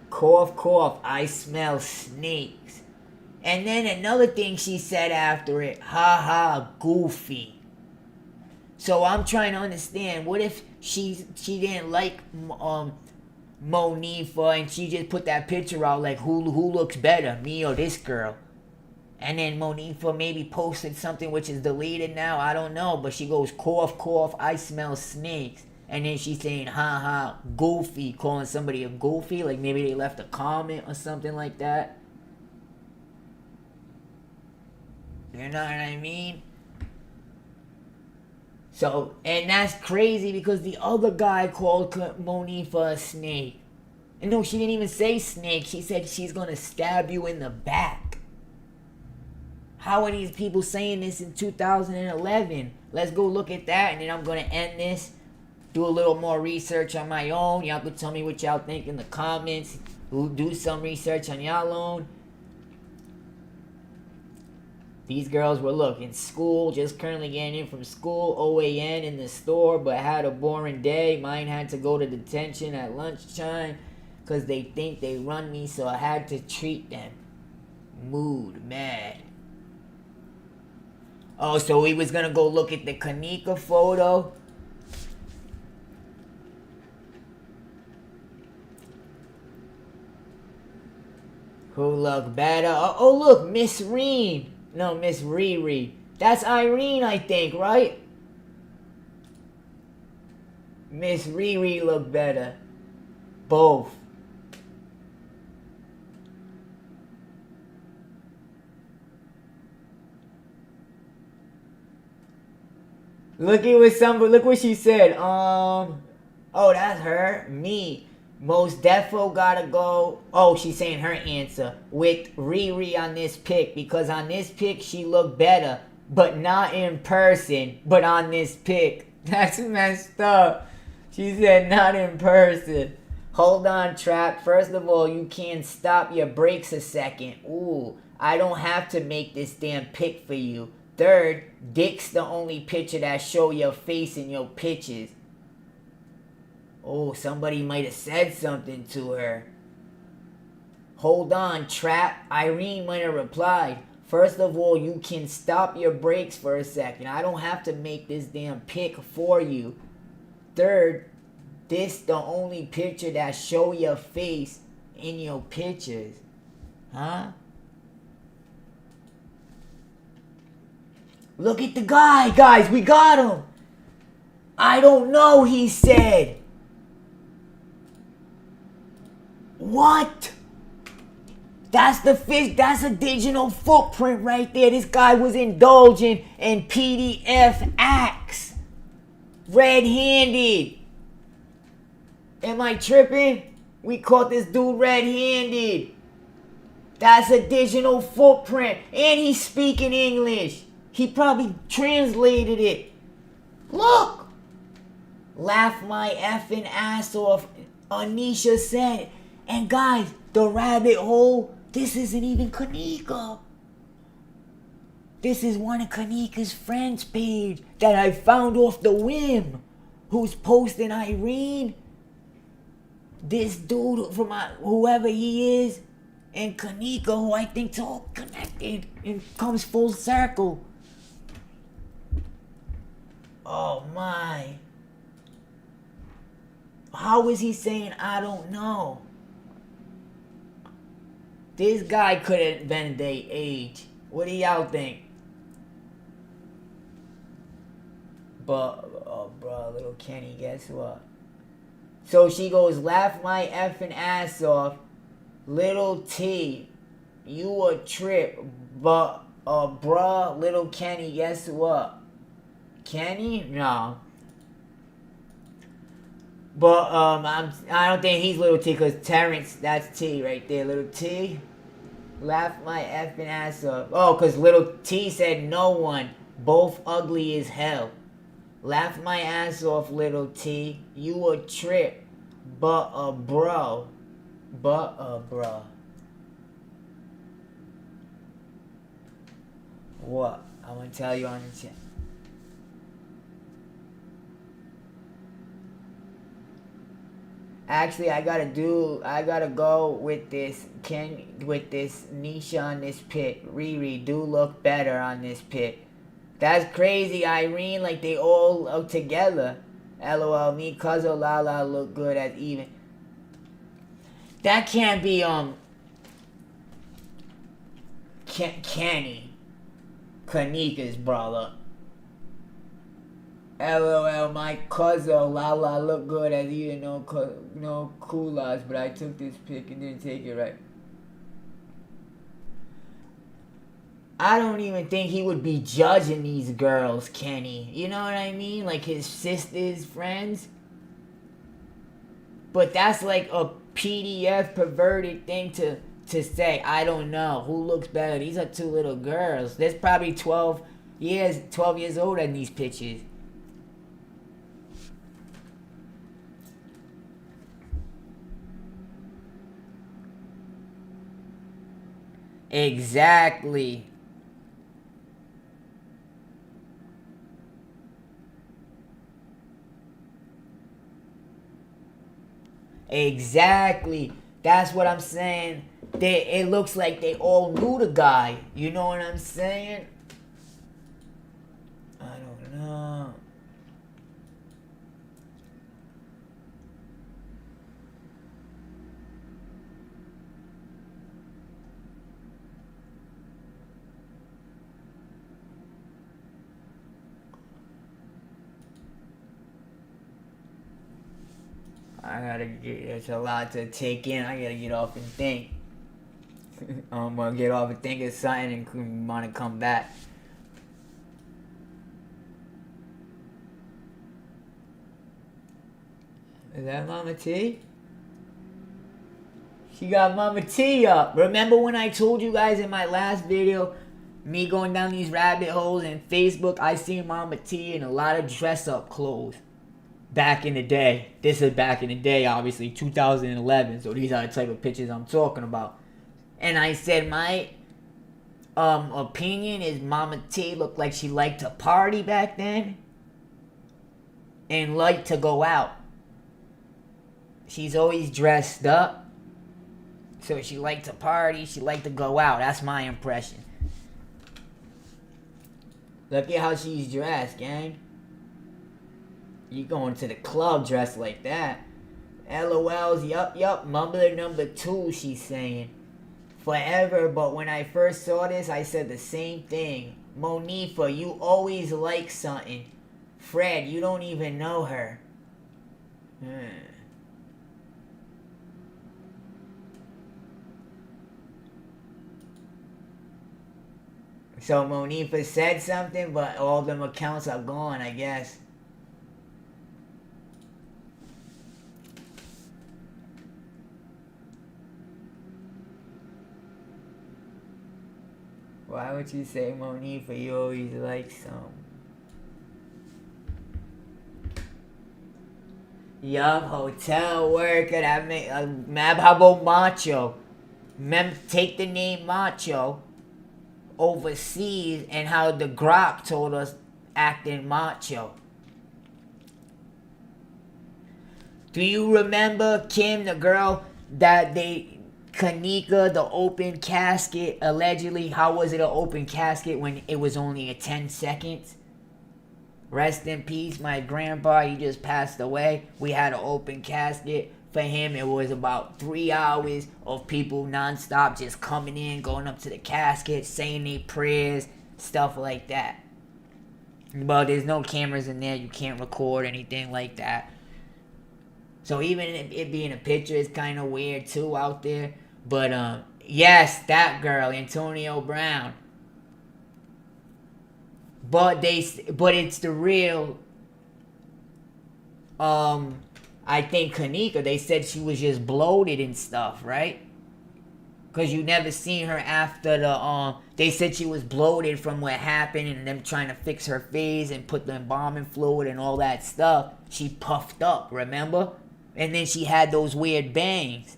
Cough, cough, I smell snakes. And then another thing she said after it, ha ha, goofy. So I'm trying to understand, what if she didn't like Monifa and she just put that picture out like who looks better, me or this girl? And then Monifa maybe posted something which is deleted now, I don't know, but she goes, cough, cough, I smell snakes. And then she's saying, ha ha, goofy, calling somebody a goofy, like maybe they left a comment or something like that. You know what I mean? So, and that's crazy because the other guy called Monifa a snake. And no, she didn't even say snake. She said she's gonna stab you in the back. How are these people saying this in 2011? Let's go look at that, and then I'm gonna end this. Do a little more research on my own. Y'all can tell me what y'all think in the comments. We'll do some research on y'all own. These girls were, look, in school, just currently getting in from school, OAN in the store, but had a boring day. Mine had to go to detention at lunchtime because they think they run me, so I had to treat them. Mood, mad. Oh, so we was going to go look at the Kenneka photo. Who look better? Oh, look, Miss Reen. No, Miss Riri. That's Irene, I think, right? Miss Riri look better. Both. Look what she said. Oh, that's her. Me. Most defo gotta go. Oh, she's saying her answer with Riri on this pic because on this pic she looked better, but not in person. But on this pic, that's messed up. She said not in person. Hold on, Trap. First of all, you can't stop your brakes a second. Ooh, I don't have to make this damn pic for you. Third, dick's the only picture that show your face in your pictures. Oh, somebody might have said something to her. Hold on, Trap. Irene might have replied. First of all, you can stop your brakes for a second. I don't have to make this damn pic for you. Third, this the only picture that show your face in your pictures. Huh? Look at the guy, guys. We got him. I don't know, he said. What? That's the fish. That's a digital footprint right there. This guy was indulging in PDF acts. Red-handed. Am I tripping? We caught this dude red-handed. That's a digital footprint. And he's speaking English. He probably translated it. Look. Laugh my effing ass off. Anisha said. And guys, the rabbit hole, this isn't even Kenneka. This is one of Kenneka's friends' page that I found off the whim. Who's posting Irene. This dude from whoever he is. And Kenneka, who I think's all connected. And comes full circle. Oh my. How is he saying I don't know? This guy couldn't been their age. What do y'all think? But, oh bro, little Kenny, guess what? So she goes, laugh my effing ass off. Little T, you a trip. But, bruh, little Kenny, guess what? Kenny? No. But, I don't think he's little T, because Terrence, that's T right there, little T. Laugh my effing ass off. Oh, because little T said no one. Both ugly as hell. Laugh my ass off, little T. You a trip. But a bro. But a bro. What? I'm going to tell you on the chat. Actually, I gotta go with this Nisha on this pic. Riri do look better on this pic. That's crazy, Irene. Like they all look together. LOL. Me, Cuzzo, Lala look good as even. That can't be Kenny. Kenneka's brother. LOL, my cousin, Lala look good as even no coolers, but I took this pic and didn't take it right. I don't even think he would be judging these girls, Kenny. You know what I mean? Like his sister's friends. But that's like a PDF perverted thing to say. I don't know. Who looks better? These are two little girls. There's probably 12 years older than these pictures. Exactly. Exactly. That's what I'm saying. It looks like they all knew the guy. You know what I'm saying? I don't know. It's a lot to take in. I gotta get off and think. I'm gonna get off and think of something and want to come back. Is that Mama T? She got Mama T up. Remember when I told you guys in my last video, me going down these rabbit holes in Facebook, I seen Mama T in a lot of dress-up clothes. Back in the day. This is back in the day, obviously, 2011. So these are the type of pictures I'm talking about. And I said my opinion is Mama T looked like she liked to party back then. And liked to go out. She's always dressed up. So she liked to party, she liked to go out. That's my impression. Look at how she's dressed, gang. You going to the club dressed like that. LOLs, yup, mumbler number 2, she's saying. Forever, but when I first saw this, I said the same thing. Monifa, you always like something. Fred, you don't even know her. So Monifa said something, but all them accounts are gone, I guess. Why would you say Monifa? You always like some. Yup, hotel worker. That make Mab. How about Macho? Take the name Macho overseas, and how the Grok told us acting macho. Do you remember Kim, the girl that Kenneka, the open casket, allegedly? How was it an open casket when it was only 10 seconds? Rest in peace, my grandpa, he just passed away. We had an open casket. For him, it was about 3 hours of people nonstop just coming in, going up to the casket, saying their prayers, stuff like that. But there's no cameras in there. You can't record anything like that. So even it being a picture is kind of weird too out there. But yes, that girl, Antonio Brown. But it's the real. I think Kenneka, they said she was just bloated and stuff, right? Because you never seen her after the, they said she was bloated from what happened and them trying to fix her face and put the embalming fluid and all that stuff. She puffed up, remember? And then she had those weird bangs.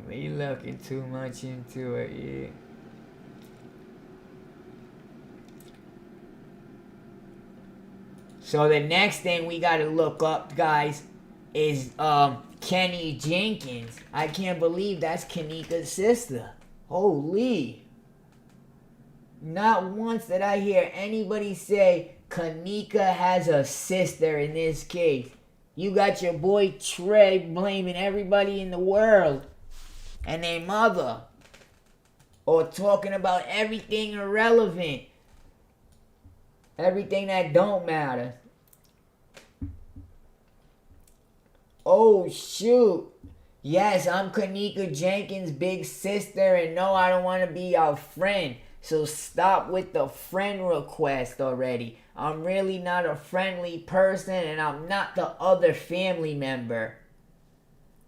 We looking too much into it, yeah. So the next thing we gotta look up, guys, is Kenneka Jenkins. I can't believe that's Kenneka's sister. Holy. Not once did I hear anybody say Kenneka has a sister in this case. You got your boy Trey blaming everybody in the world and their mother, or talking about everything irrelevant, everything that don't matter. Oh shoot, yes, I'm Kenneka Jenkins' big sister, and no, I don't want to be your friend, so stop with the friend request already. I'm really not a friendly person, and I'm not the other family member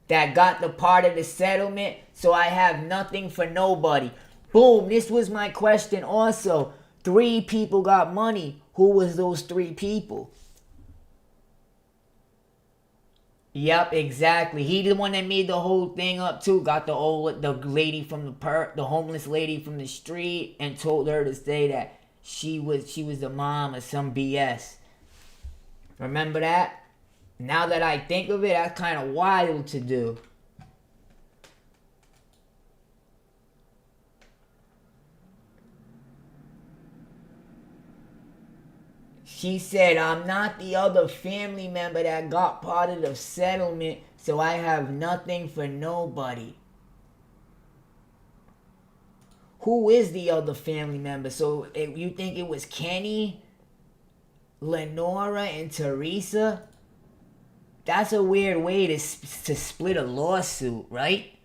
that got the part of the settlement, so I have nothing for nobody. Boom, this was my question also. 3 people got money. Who was those 3 people? Yep, exactly. He the one that made the whole thing up too. Got the lady from the homeless lady from the street, and told her to say that she was the mom of some BS. Remember that? Now that I think of it, that's kind of wild to do. She said, I'm not the other family member that got part of the settlement, so I have nothing for nobody. Who is the other family member? So you think it was Kenny, Lenora, and Teresa? That's a weird way to split a lawsuit, right?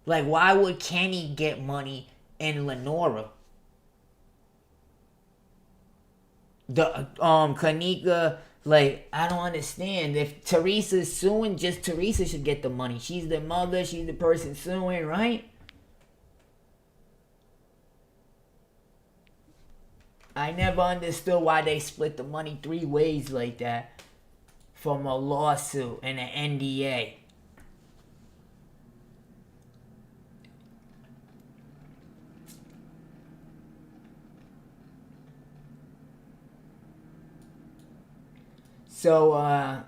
Like, why would Kenny get money and Lenora? The Kenneka, like, I don't understand. If Teresa's suing, just Teresa should get the money. She's the mother, she's the person suing, right? I never understood why they split the money 3 ways like that from a lawsuit and an NDA. So,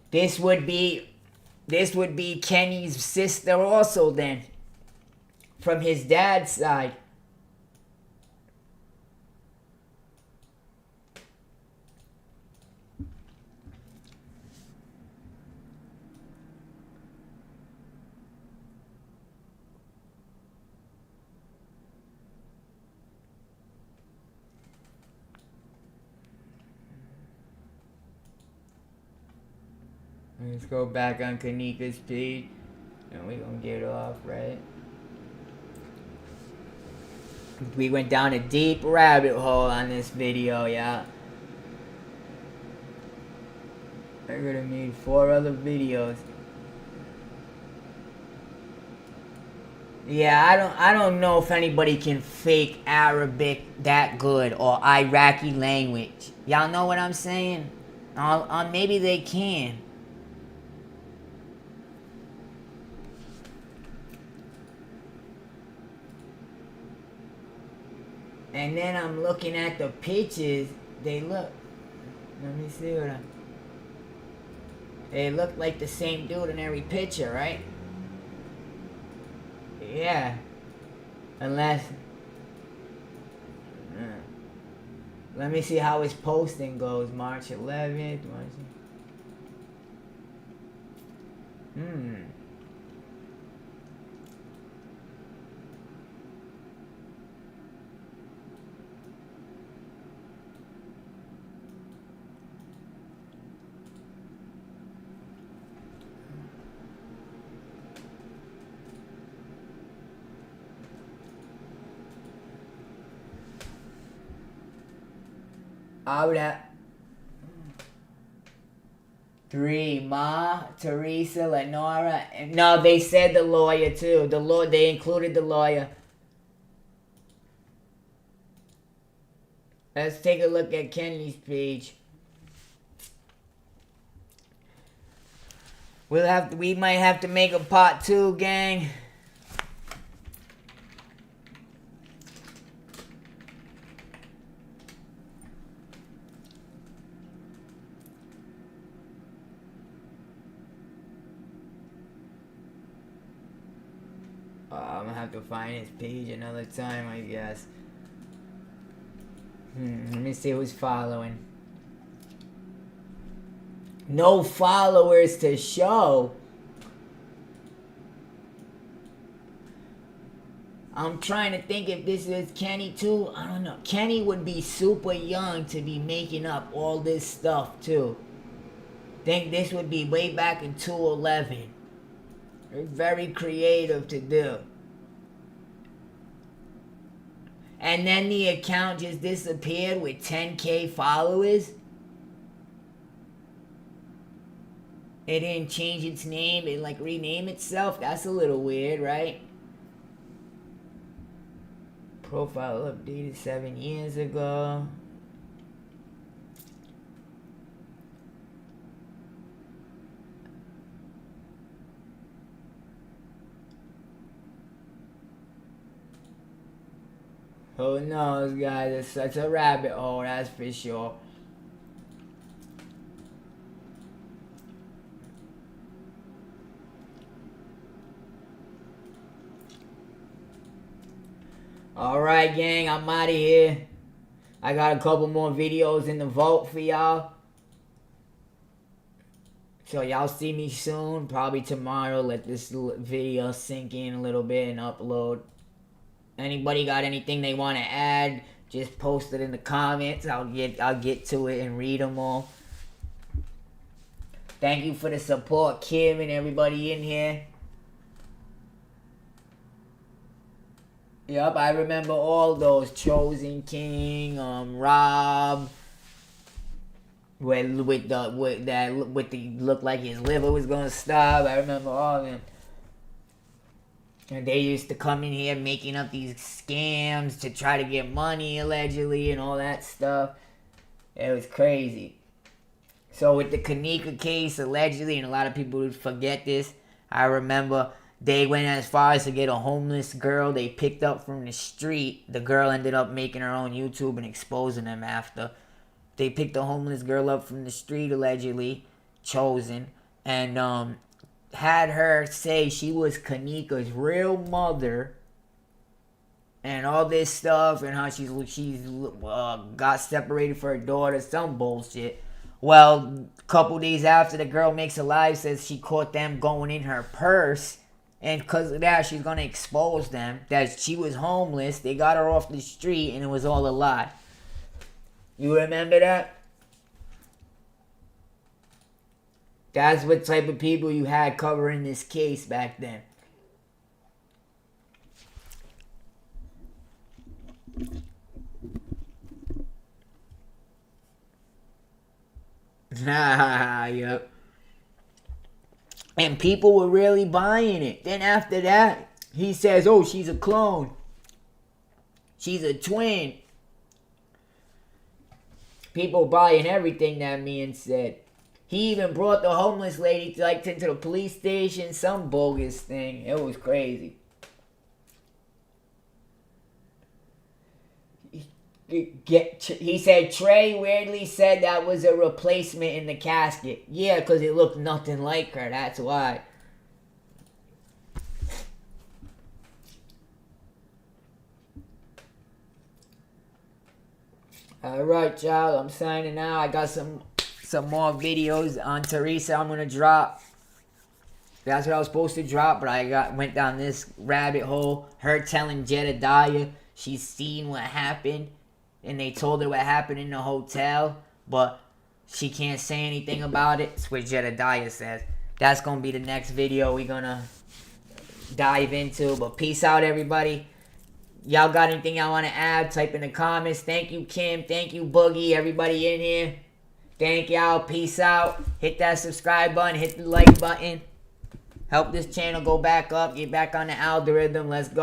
this would be Kenny's sister also then, from his dad's side. Let's go back on Kenneka's page, and we're gonna get off, right? We went down a deep rabbit hole on this video, yeah. I'm gonna need 4 other videos. Yeah, I don't know if anybody can fake Arabic that good or Iraqi language. Y'all know what I'm saying? Maybe they can. And then I'm looking at the pictures. They look. Let me see what they look like the same dude in every picture, right? Yeah. Unless. Let me see how his posting goes. March 11th. I would have 3, Ma, Teresa, Lenora, and no, they said the lawyer too. They included the lawyer. Let's take a look at Kenny's page. We might have to make a part 2, gang. I'm gonna have to find his page another time, I guess. Let me see who's following. No followers to show. I'm trying to think if this is Kenny too. I don't know. Kenny would be super young to be making up all this stuff too. Think this would be way back in 2011. Very creative to do. And then the account just disappeared with 10K followers. It didn't change its name. It like rename itself. That's a little weird, right? Profile updated 7 years ago. Who knows, guys? It's such a rabbit hole, that's for sure. Alright, gang, I'm out of here. I got a couple more videos in the vault for y'all. So y'all see me soon, probably tomorrow. Let this video sink in a little bit and upload. Anybody got anything they want to add, just post it in the comments. I'll get to it and read them all. Thank you for the support, Kim and everybody in here. Yup, I remember all those. Chosen King, Rob, with the looked like his liver was gonna stop. I remember all of them. And they used to come in here making up these scams to try to get money, allegedly, and all that stuff. It was crazy. So with the Kenneka case, allegedly, and a lot of people would forget this, I remember they went as far as to get a homeless girl they picked up from the street. The girl ended up making her own YouTube and exposing them after. They picked a homeless girl up from the street, allegedly, Chosen, and had her say she was Kenneka's real mother and all this stuff, and how she's got separated for her daughter, some bullshit. Well, a couple days after, the girl makes a live, says she caught them going in her purse, and because of that, she's going to expose them, that she was homeless, they got her off the street, and it was all a lie. You remember that? That's what type of people you had covering this case back then. Yep. And people were really buying it. Then after that, he says, oh, she's a clone. She's a twin. People buying everything that man said. He even brought the homeless lady to the police station. Some bogus thing. It was crazy. He said Trey weirdly said that was a replacement in the casket. Yeah, because it looked nothing like her. That's why. Alright, y'all. I'm signing out. I got some more videos on Teresa I'm going to drop. That's what I was supposed to drop, but I went down this rabbit hole. Her telling Jedediah she's seen what happened. And they told her what happened in the hotel, but she can't say anything about it. That's what Jedediah says. That's going to be the next video we're going to dive into. But peace out, everybody. Y'all got anything y'all want to add? Type in the comments. Thank you, Kim. Thank you, Boogie. Everybody in here. Thank y'all. Peace out. Hit that subscribe button. Hit the like button. Help this channel go back up. Get back on the algorithm. Let's go.